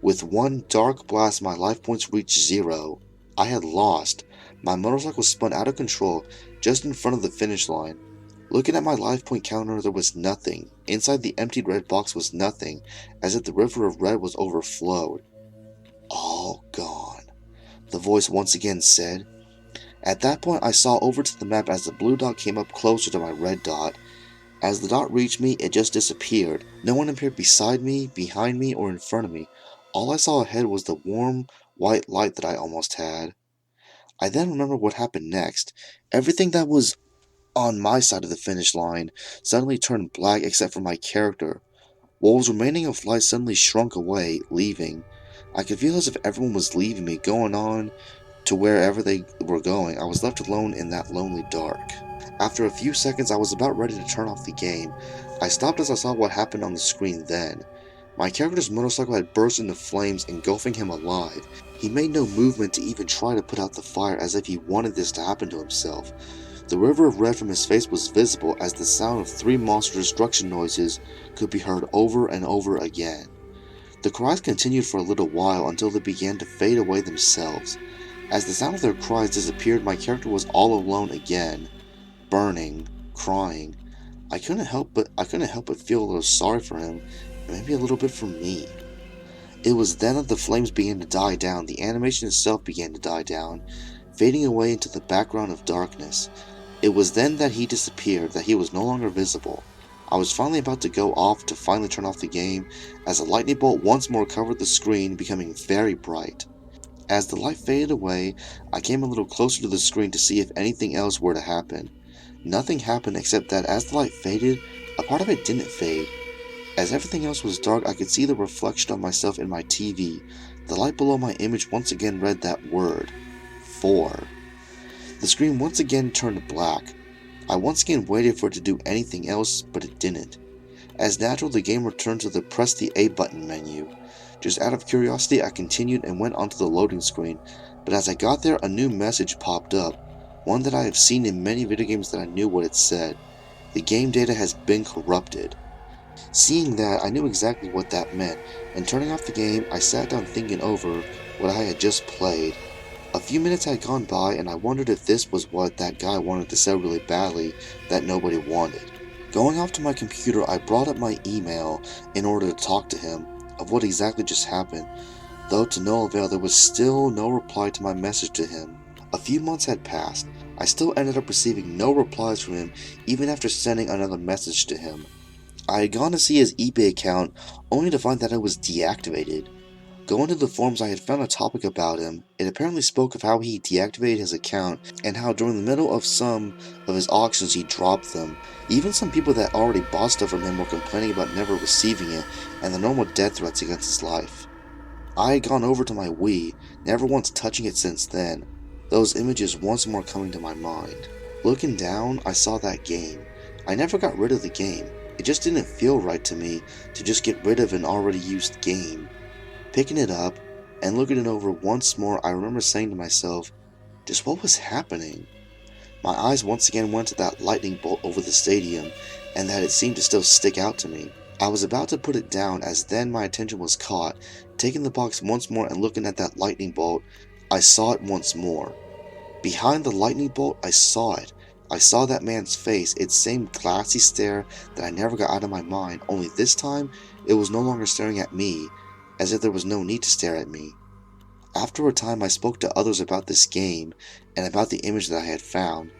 with one dark blast, my life points reached 0. I had lost. My motorcycle spun out of control just in front of the finish line. Looking at my life point counter, there was nothing. Inside the emptied red box was nothing, as if the river of red was overflowed. All gone, the voice once again said. At that point, I saw over to the map as the blue dot came up closer to my red dot. As the dot reached me, it just disappeared. No one appeared beside me, behind me, or in front of me. All I saw ahead was the warm, white light that I almost had. I then remembered what happened next. Everything that was on my side of the finish line suddenly turned black except for my character. What was remaining of light suddenly shrunk away, leaving. I could feel as if everyone was leaving me, going on to wherever they were going. I was left alone in that lonely dark. After a few seconds, I was about ready to turn off the game. I stopped as I saw what happened on the screen then. My character's motorcycle had burst into flames, engulfing him alive. He made no movement to even try to put out the fire, as if he wanted this to happen to himself. The river of red from his face was visible, as the sound of 3 monster destruction noises could be heard over and over again. The cries continued for a little while until they began to fade away themselves. As the sound of their cries disappeared, my character was all alone again, burning, crying. I couldn't help but feel a little sorry for him, and maybe a little bit for me. It was then that the flames began to die down, the animation itself began to die down, fading away into the background of darkness. It was then that he disappeared, that he was no longer visible. I was finally about to go off to finally turn off the game, as a lightning bolt once more covered the screen, becoming very bright. As the light faded away, I came a little closer to the screen to see if anything else were to happen. Nothing happened except that as the light faded, a part of it didn't fade. As everything else was dark, I could see the reflection of myself in my TV. The light below my image once again read that word, 4. The screen once again turned black. I once again waited for it to do anything else, but it didn't. As natural, the game returned to the press the A button menu. Just out of curiosity, I continued and went onto the loading screen, but as I got there, a new message popped up. One that I have seen in many video games that I knew what it said. The game data has been corrupted. Seeing that, I knew exactly what that meant, and turning off the game, I sat down thinking over what I had just played. A few minutes had gone by, and I wondered if this was what that guy wanted to say really badly that nobody wanted. Going off to my computer, I brought up my email in order to talk to him of what exactly just happened, though to no avail. There was still no reply to my message to him. A few months had passed. I still ended up receiving no replies from him, even after sending another message to him. I had gone to see his eBay account, only to find that it was deactivated. Going to the forums, I had found a topic about him. It apparently spoke of how he deactivated his account, and how during the middle of some of his auctions he dropped them. Even some people that already bought stuff from him were complaining about never receiving it, and the normal death threats against his life. I had gone over to my Wii, never once touching it since then, those images once more coming to my mind. Looking down, I saw that game. I never got rid of the game. It just didn't feel right to me to just get rid of an already used game. Picking it up and looking it over once more, I remember saying to myself, just what was happening? My eyes once again went to that lightning bolt over the stadium, and that it seemed to still stick out to me. I was about to put it down as then my attention was caught. Taking the box once more and looking at that lightning bolt, I saw it once more. Behind the lightning bolt, I saw it. I saw that man's face, its same glassy stare that I never got out of my mind, only this time it was no longer staring at me, as if there was no need to stare at me. After a time, I spoke to others about this game and about the image that I had found.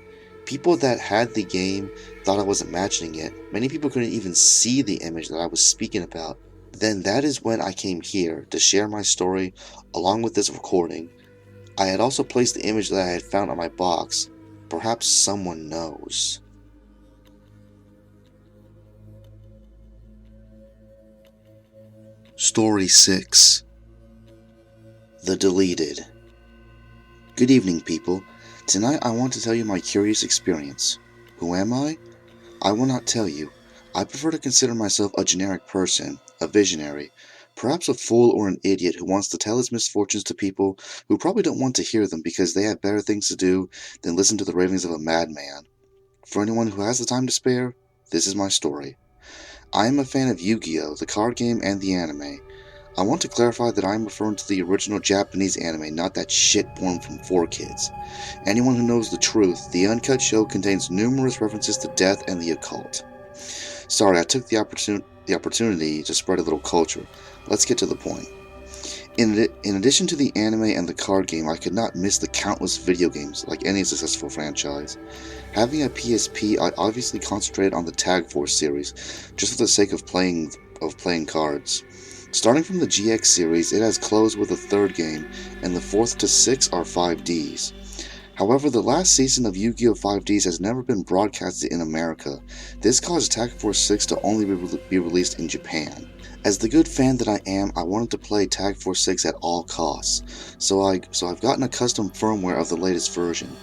People that had the game thought I was imagining it. Many people couldn't even see the image that I was speaking about. Then that is when I came here to share my story along with this recording. I had also placed the image that I had found on my box. Perhaps someone knows. Story 6. The Deleted. Good evening, people. Tonight I want to tell you my curious experience. Who am I? I will not tell you. I prefer to consider myself a generic person, a visionary, perhaps a fool or an idiot who wants to tell his misfortunes to people who probably don't want to hear them because they have better things to do than listen to the ravings of a madman. For anyone who has the time to spare, this is my story. I am a fan of Yu-Gi-Oh!, the card game and the anime. I want to clarify that I am referring to the original Japanese anime, not that shit born from 4Kids. Anyone who knows the truth, the uncut show contains numerous references to death and the occult. Sorry, I took the opportunity to spread a little culture. Let's get to the point. In addition to the anime and the card game, I could not miss the countless video games, like any successful franchise. Having a PSP, I obviously concentrated on the Tag Force series, just for the sake of playing cards. Starting from the GX series, it has closed with a third game, and the 4th to 6th are 5Ds. However, the last season of Yu-Gi-Oh! 5Ds has never been broadcasted in America. This caused Tag Force 6 to only be released in Japan. As the good fan that I am, I wanted to play Tag Force 6 at all costs, so I've gotten a custom firmware of the latest version.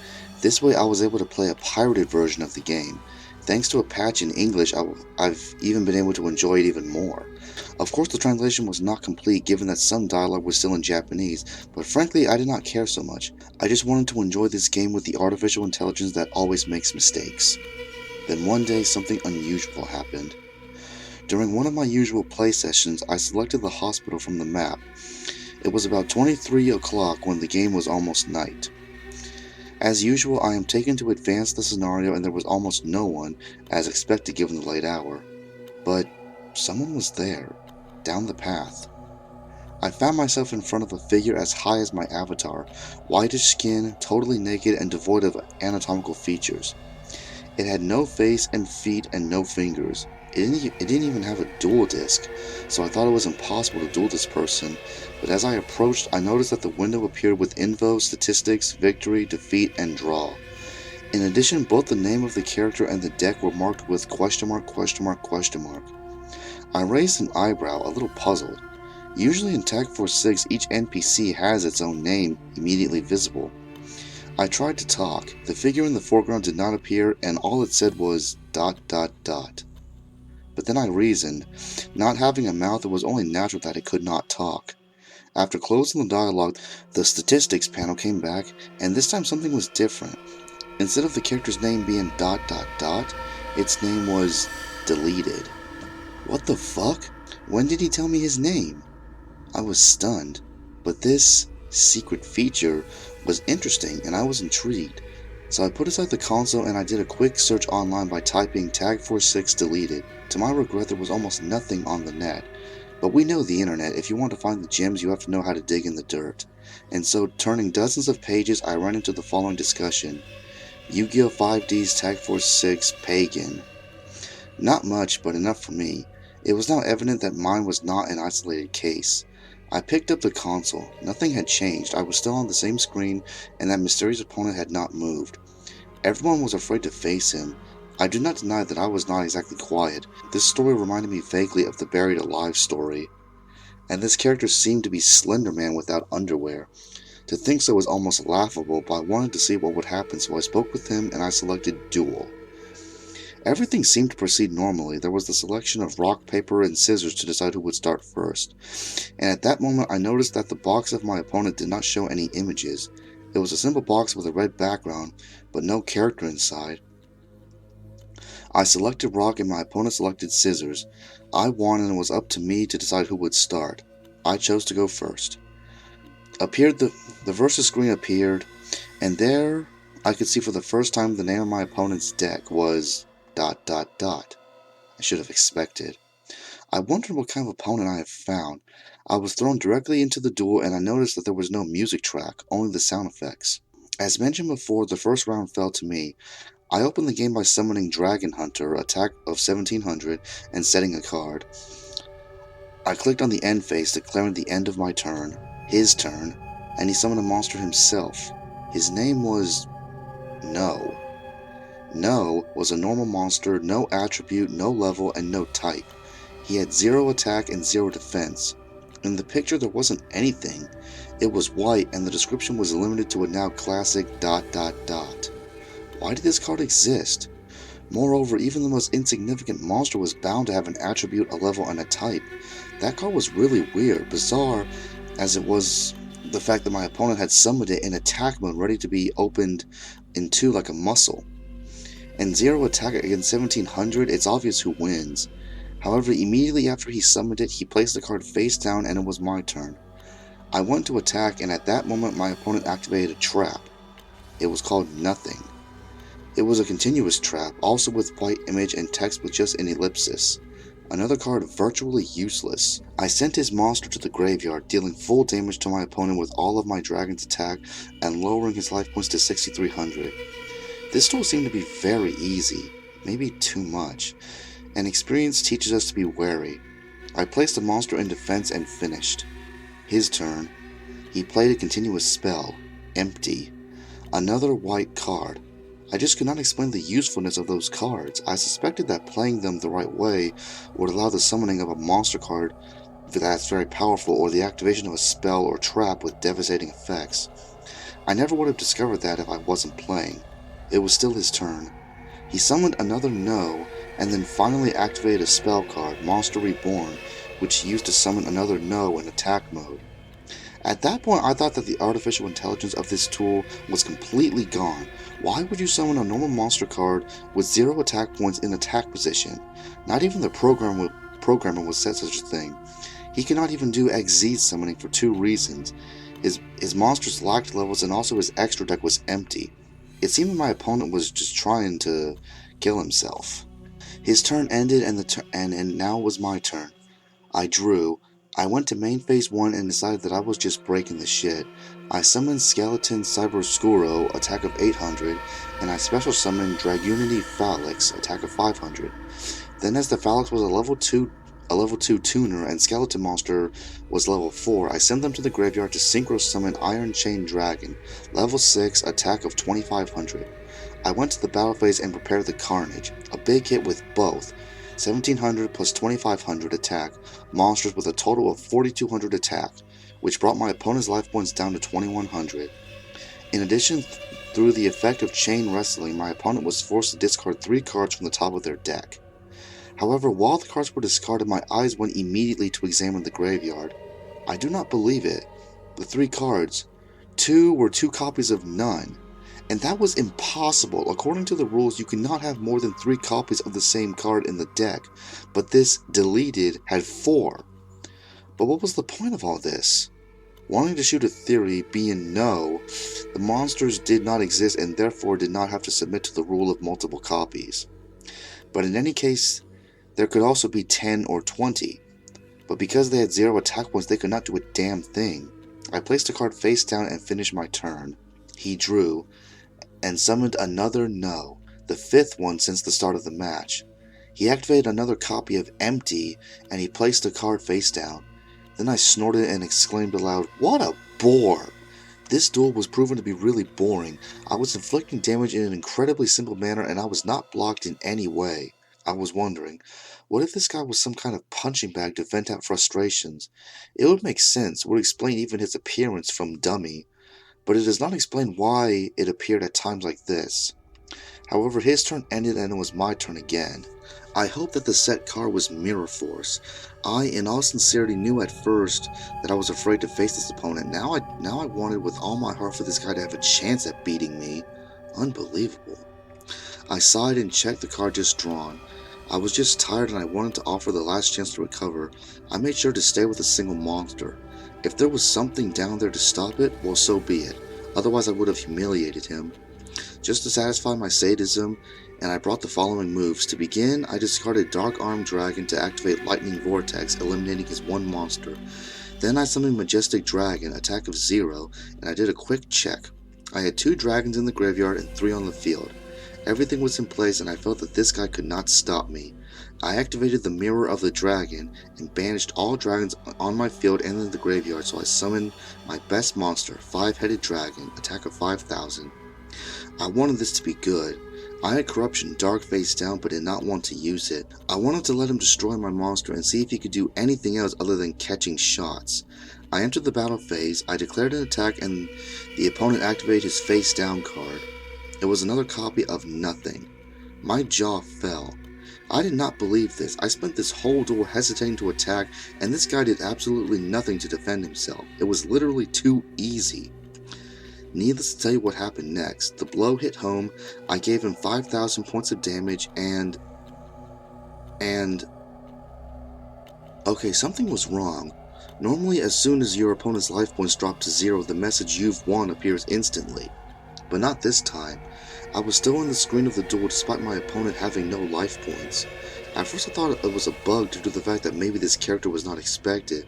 This way I was able to play a pirated version of the game. Thanks to a patch in English, I've even been able to enjoy it even more. Of course, the translation was not complete given that some dialogue was still in Japanese, but frankly I did not care so much. I just wanted to enjoy this game with the artificial intelligence that always makes mistakes. Then one day something unusual happened. During one of my usual play sessions, I selected the hospital from the map. It was about 23 o'clock when the game was almost night. As usual, I am taken to advance the scenario and there was almost no one, as expected given the late hour. But someone was there, down the path. I found myself in front of a figure as high as my avatar, whitish skin, totally naked and devoid of anatomical features. It had no face and feet and no fingers. It didn't even have a dual disc, so I thought it was impossible to duel this person, but as I approached, I noticed that the window appeared with info, statistics, victory, defeat, and draw. In addition, both the name of the character and the deck were marked with question mark, question mark, question mark. I raised an eyebrow, a little puzzled. Usually in Tag Force 6, each NPC has its own name immediately visible. I tried to talk. The figure in the foreground did not appear, and all it said was ... But then I reasoned. Not having a mouth, it was only natural that it could not talk. After closing the dialogue, the statistics panel came back, and this time something was different. Instead of the character's name being ... its name was deleted. What the fuck? When did he tell me his name? I was stunned, but this secret feature was interesting and I was intrigued. So I put aside the console and I did a quick search online by typing Tag Force 6 deleted. To my regret, there was almost nothing on the net. But we know the internet. If you want to find the gems, you have to know how to dig in the dirt. And so, turning dozens of pages, I ran into the following discussion. Yu-Gi-Oh! 5D's Tag Force 6 Pagan. Not much, but enough for me. It was now evident that mine was not an isolated case. I picked up the console. Nothing had changed. I was still on the same screen, and that mysterious opponent had not moved. Everyone was afraid to face him. I do not deny that I was not exactly quiet. This story reminded me vaguely of the Buried Alive story. And this character seemed to be Slender Man without underwear. To think so was almost laughable, but I wanted to see what would happen, so I spoke with him and I selected Duel. Everything seemed to proceed normally. There was the selection of rock, paper, and scissors to decide who would start first. And at that moment I noticed that the box of my opponent did not show any images. It was a simple box with a red background, but no character inside. I selected rock and my opponent selected scissors. I won and it was up to me to decide who would start. I chose to go first. The versus screen appeared, and there I could see for the first time the name of my opponent's deck was ... I should have expected. I wondered what kind of opponent I had found. I was thrown directly into the duel and I noticed that there was no music track, only the sound effects. As mentioned before, the first round fell to me. I opened the game by summoning Dragon Hunter, attack of 1700, and setting a card. I clicked on the end phase, declaring the end of my turn, his turn, and he summoned a monster himself. His name was... No. No was a normal monster, no attribute, no level, and no type. He had 0 attack and 0 defense. In the picture there wasn't anything. It was white and the description was limited to a now classic ... Why did this card exist? Moreover, even the most insignificant monster was bound to have an attribute, a level, and a type. That card was really weird, bizarre, as it was the fact that my opponent had summoned it in attack mode ready to be opened in two like a muscle. And 0 attack against 1700, it's obvious who wins. However, immediately after he summoned it, he placed the card face down and it was my turn. I went to attack and at that moment my opponent activated a trap. It was called Nothing. It was a continuous trap, also with white image and text with just an ellipsis. Another card virtually useless. I sent his monster to the graveyard, dealing full damage to my opponent with all of my dragon's attack and lowering his life points to 6300. This duel seemed to be very easy, maybe too much, and experience teaches us to be wary. I placed a monster in defense and finished. His turn. He played a continuous spell, Empty. Another white card. I just could not explain the usefulness of those cards. I suspected that playing them the right way would allow the summoning of a monster card that's very powerful or the activation of a spell or trap with devastating effects. I never would have discovered that if I wasn't playing. It was still his turn. He summoned another No, and then finally activated a spell card, Monster Reborn, which he used to summon another No in attack mode. At that point, I thought that the artificial intelligence of this tool was completely gone. Why would you summon a normal monster card with 0 attack points in attack position? Not even the program programmer would set such a thing. He could not even do XZ summoning for two reasons. His monsters lacked levels, and also his extra deck was empty. It seemed my opponent was just trying to kill himself. His turn ended, and now was my turn. I drew. I went to main phase 1 and decided that I was just breaking the shit. I summoned Skeleton Cyberskuro, attack of 800, and I special summoned Dragunity Phalanx, attack of 500. Then, as the Phalanx was a level 2 tuner and Skeleton Monster was level 4, I sent them to the graveyard to synchro summon Iron Chain Dragon, level 6, attack of 2500. I went to the battle phase and prepared the Carnage, a big hit with both 1700 plus 2500 attack, monsters with a total of 4200 attack, which brought my opponent's life points down to 2100. In addition, through the effect of Chain Wrestling, my opponent was forced to discard 3 cards from the top of their deck. However, while the cards were discarded, my eyes went immediately to examine the graveyard. I do not believe it. The 3 cards, 2 were 2 copies of none. And that was impossible. According to the rules, you cannot have more than 3 copies of the same card in the deck, but this deleted had 4. But what was the point of all this? Wanting to shoot a theory being no, the monsters did not exist and therefore did not have to submit to the rule of multiple copies. But in any case, there could also be 10 or 20. But because they had 0 attack points, they could not do a damn thing. I placed a card face down and finished my turn. He drew and summoned another no, the 5th one since the start of the match. He activated another copy of Empty, and he placed a card face down. Then I snorted and exclaimed aloud, "What a bore!" This duel was proven to be really boring. I was inflicting damage in an incredibly simple manner, and I was not blocked in any way. I was wondering, what if this guy was some kind of punching bag to vent out frustrations? It would make sense, would explain even his appearance from dummy. But it does not explain why it appeared at times like this. However, his turn ended and it was my turn again. I hoped that the set card was Mirror Force. I, in all sincerity, knew at first that I was afraid to face this opponent. Now I wanted with all my heart for this guy to have a chance at beating me. Unbelievable. I sighed and checked the card just drawn. I was just tired and I wanted to offer the last chance to recover. I made sure to stay with a single monster. If there was something down there to stop it, well, so be it. Otherwise, I would have humiliated him. Just to satisfy my sadism, and I brought the following moves. To begin, I discarded Dark Arm Dragon to activate Lightning Vortex, eliminating his one monster. Then I summoned Majestic Dragon, attack of 0, and I did a quick check. I had 2 dragons in the graveyard and 3 on the field. Everything was in place, and I felt that this guy could not stop me. I activated the Mirror of the Dragon and banished all dragons on my field and in the graveyard, so I summoned my best monster, 5-headed dragon, attack of 5,000. I wanted this to be good. I had Corruption Dark face down but did not want to use it. I wanted to let him destroy my monster and see if he could do anything else other than catching shots. I entered the battle phase, I declared an attack, and the opponent activated his face down card. It was another copy of nothing. My jaw fell. I did not believe this. I spent this whole duel hesitating to attack, and this guy did absolutely nothing to defend himself. It was literally too easy. Needless to tell you what happened next. The blow hit home, I gave him 5,000 points of damage, and... Okay, something was wrong. Normally, as soon as your opponent's life points drop to 0, the message "You've won" appears instantly. But not this time. I was still on the screen of the duel despite my opponent having no life points. At first I thought it was a bug due to the fact that maybe this character was not expected,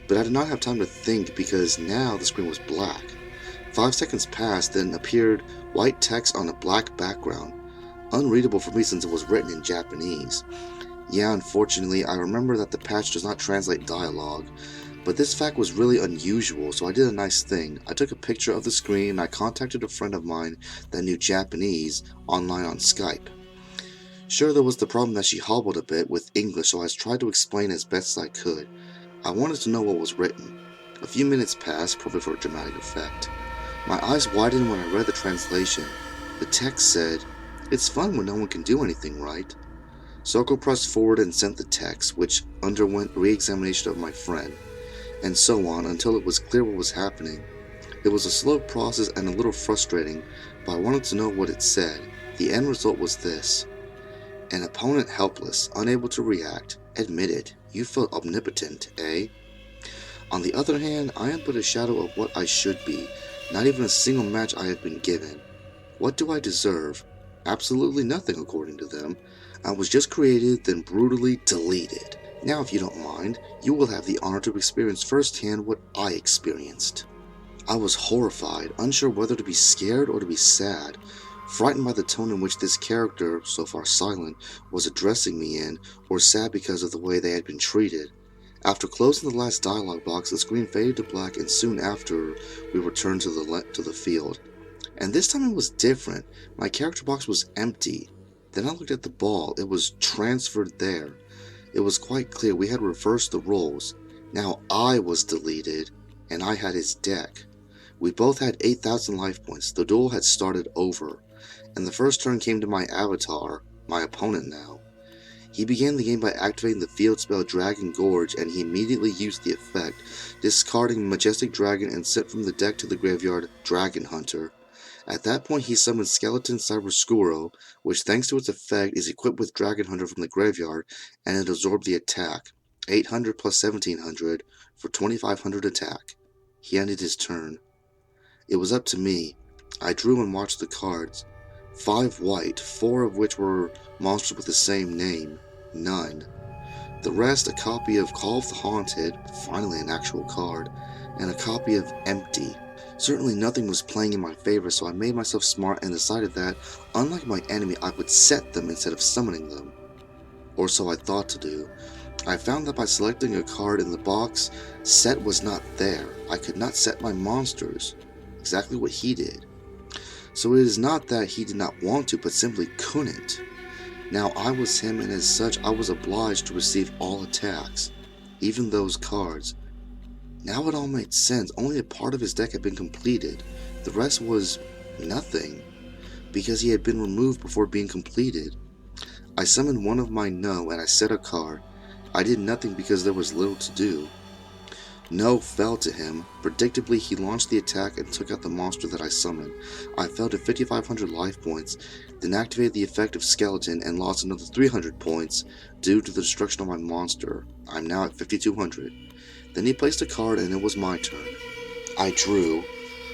but I did not have time to think because now the screen was black. 5 seconds passed, then appeared white text on a black background. Unreadable for me since it was written in Japanese. Yeah, unfortunately, I remember that the patch does not translate dialogue, but this fact was really unusual, so I did a nice thing. I took a picture of the screen and I contacted a friend of mine that knew Japanese online on Skype. Sure, there was the problem that she hobbled a bit with English, so I tried to explain as best I could. I wanted to know what was written. A few minutes passed, probably for a dramatic effect. My eyes widened when I read the translation. The text said, "It's fun when no one can do anything, right?" Soko pressed forward and sent the text, which underwent re-examination of my friend, and so on until it was clear what was happening. It was a slow process and a little frustrating, but I wanted to know what it said. The end result was this: an opponent helpless, unable to react. Admit it, you felt omnipotent, eh? On the other hand, I am but a shadow of what I should be, not even a single match I have been given. What do I deserve? Absolutely nothing according to them. I was just created, then brutally deleted. Now if you don't mind, you will have the honor to experience firsthand what I experienced. I was horrified, unsure whether to be scared or to be sad, frightened by the tone in which this character, so far silent, was addressing me in, or sad because of the way they had been treated. After closing the last dialogue box, the screen faded to black, and soon after, we returned to the field. And this time it was different. My character box was empty. Then I looked at the ball. It was transferred there. It was quite clear we had reversed the roles. Now I was deleted, and I had his deck. We both had 8,000 life points. The duel had started over, and the first turn came to my avatar, my opponent now. He began the game by activating the field spell Dragon Gorge, and he immediately used the effect, discarding Majestic Dragon and sent from the deck to the graveyard Dragon Hunter. At that point he summoned Skeleton Cyberskuro, which thanks to its effect is equipped with Dragon Hunter from the graveyard, and it absorbed the attack, 800 plus 1700 for 2500 attack. He ended his turn. It was up to me. I drew and watched the cards. 5 white, 4 of which were monsters with the same name, none. The rest a copy of Call of the Haunted, finally an actual card, and a copy of Empty. Certainly nothing was playing in my favor, so I made myself smart and decided that, unlike my enemy, I would set them instead of summoning them. Or so I thought to do. I found that by selecting a card in the box, set was not there. I could not set my monsters. Exactly what he did. So it is not that he did not want to, but simply couldn't. Now I was him, and as such I was obliged to receive all attacks, even those cards. Now it all made sense. Only a part of his deck had been completed. The rest was nothing, because he had been removed before being completed. I summoned one of my No, and I set a card. I did nothing because there was little to do. No fell to him. Predictably, he launched the attack and took out the monster that I summoned. I fell to 5,500 life points, then activated the effect of Skeleton and lost another 300 points due to the destruction of my monster. I'm now at 5,200. Then he placed a card and it was my turn. I drew.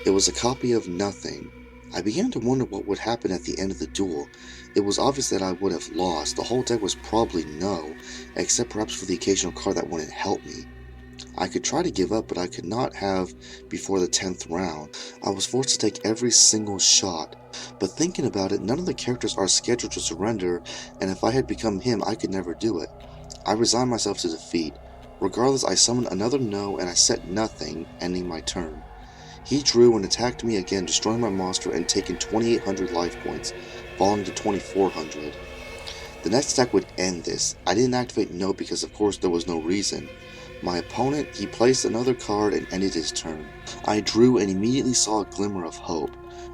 It was a copy of nothing. I began to wonder what would happen at the end of the duel. It was obvious that I would have lost. The whole deck was probably no, except perhaps for the occasional card that wouldn't help me. I could try to give up, but I could not have before the 10th round. I was forced to take every single shot. But thinking about it, none of the characters are scheduled to surrender, and if I had become him, I could never do it. I resigned myself to defeat. Regardless, I summoned another No, and I set nothing, ending my turn. He drew and attacked me again, destroying my monster and taking 2,800 life points, falling to 2,400. The next attack would end this. I didn't activate No because of course there was no reason. My opponent, he placed another card and ended his turn. I drew and immediately saw a glimmer of hope.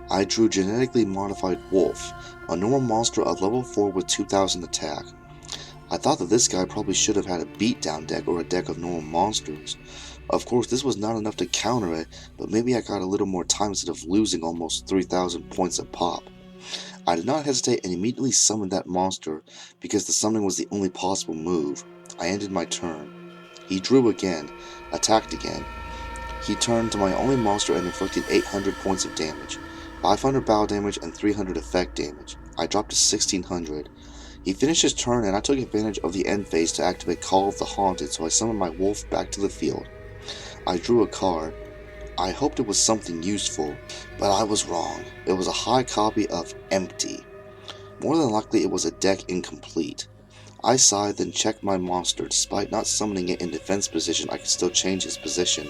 I drew Genetically Modified Wolf, a normal monster of level 4 with 2,000 attack. I thought that this guy probably should have had a beatdown deck or a deck of normal monsters. Of course, this was not enough to counter it, but maybe I got a little more time instead of losing almost 3,000 points a pop. I did not hesitate and immediately summoned that monster because the summoning was the only possible move. I ended my turn. He drew again, attacked again. He turned to my only monster and inflicted 800 points of damage, 500 battle damage and 300 effect damage. I dropped to 1,600. He finished his turn and I took advantage of the end phase to activate Call of the Haunted, so I summoned my wolf back to the field. I drew a card. I hoped it was something useful, but I was wrong. It was a high copy of Empty. More than likely it was a deck incomplete. I sighed, then checked my monster. Despite not summoning it in defense position, I could still change its position.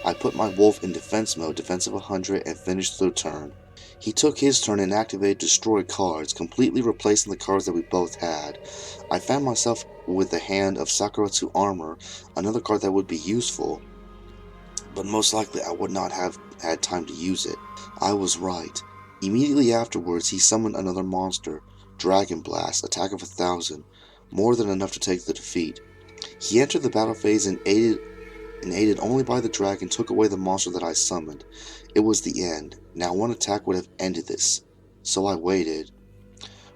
I put my wolf in defense mode, defensive 100, and finished the turn. He took his turn and activated Destroy cards, completely replacing the cards that we both had. I found myself with the hand of Sakuratsu Armor, another card that would be useful, but most likely I would not have had time to use it. I was right. Immediately afterwards, he summoned another monster, Dragon Blast, attack of 1,000, more than enough to take the defeat. He entered the battle phase and aided only by the dragon, took away the monster that I summoned. It was the end. Now one attack would have ended this. So I waited.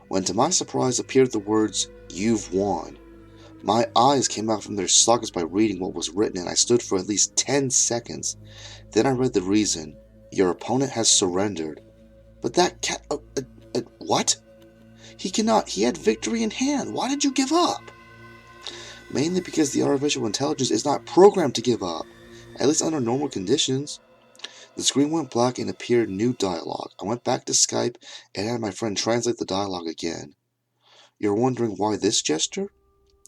When to my surprise appeared the words, "You've won." My eyes came out from their sockets by reading what was written, and I stood for at least 10 seconds. Then I read the reason. Your opponent has surrendered. But that cat... what? He cannot... He had victory in hand. Why did you give up? Mainly because the artificial intelligence is not programmed to give up. At least under normal conditions. The screen went black and appeared new dialogue. I went back to Skype and had my friend translate the dialogue again. You're wondering why this gesture?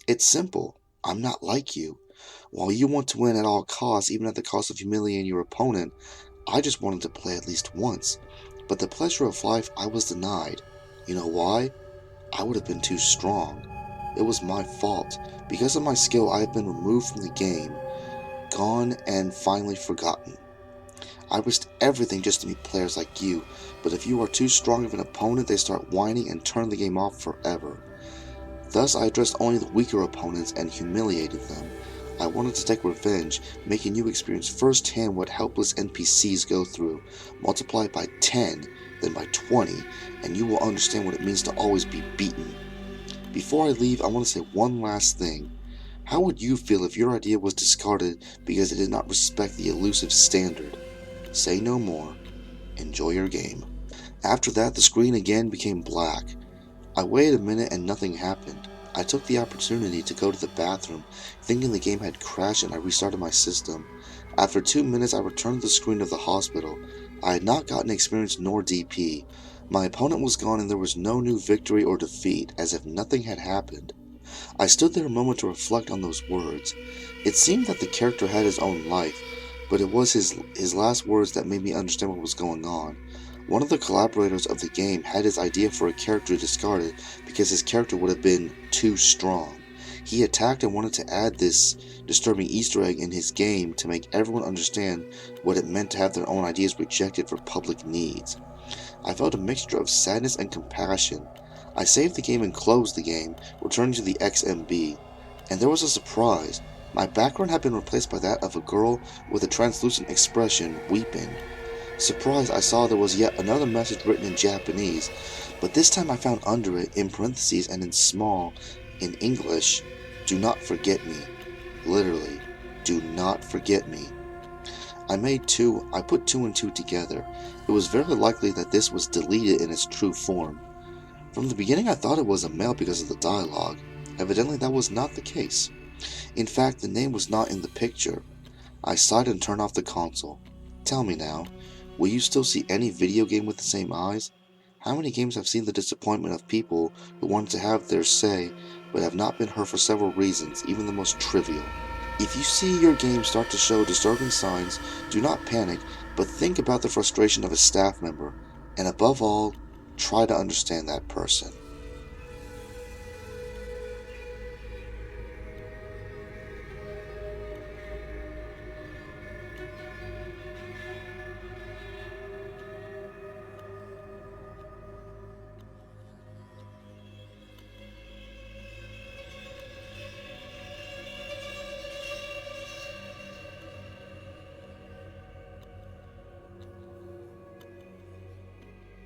It's simple. I'm not like you. While you want to win at all costs, even at the cost of humiliating your opponent, I just wanted to play at least once. But the pleasure of life I was denied. You know why? I would have been too strong. It was my fault. Because of my skill, I have been removed from the game, gone, and finally forgotten. I risked everything just to meet players like you, but if you are too strong of an opponent, they start whining and turn the game off forever. Thus, I addressed only the weaker opponents and humiliated them. I wanted to take revenge, making you experience firsthand what helpless NPCs go through. Multiply it by 10, then by 20, and you will understand what it means to always be beaten. Before I leave, I want to say one last thing. How would you feel if your idea was discarded because it did not respect the elusive standard? Say no more. Enjoy your game. After that, the screen again became black. I waited a minute and nothing happened. I took the opportunity to go to the bathroom, thinking the game had crashed, and I restarted my system. After 2 minutes, I returned to the screen of the hospital. I had not gotten experience nor DP. My opponent was gone and there was no new victory or defeat, as if nothing had happened. I stood there a moment to reflect on those words. It seemed that the character had his own life, but it was his last words that made me understand what was going on. One of the collaborators of the game had his idea for a character discarded because his character would have been too strong. He attacked and wanted to add this disturbing Easter egg in his game to make everyone understand what it meant to have their own ideas rejected for public needs. I felt a mixture of sadness and compassion. I saved the game and closed the game, returning to the XMB, and there was a surprise. My background had been replaced by that of a girl with a translucent expression, weeping. Surprised, I saw there was yet another message written in Japanese, but this time I found under it, in parentheses and in small, in English, "Do not forget me." Literally, "Do not forget me." I put two and two together. It was very likely that this was deleted in its true form. From the beginning I thought it was a male because of the dialogue. Evidently that was not the case. In fact, the name was not in the picture. I sighed and turned off the console. Tell me now, will you still see any video game with the same eyes? How many games have seen the disappointment of people who wanted to have their say, but have not been heard for several reasons, even the most trivial? If you see your game start to show disturbing signs, do not panic, but think about the frustration of a staff member, and above all, try to understand that person.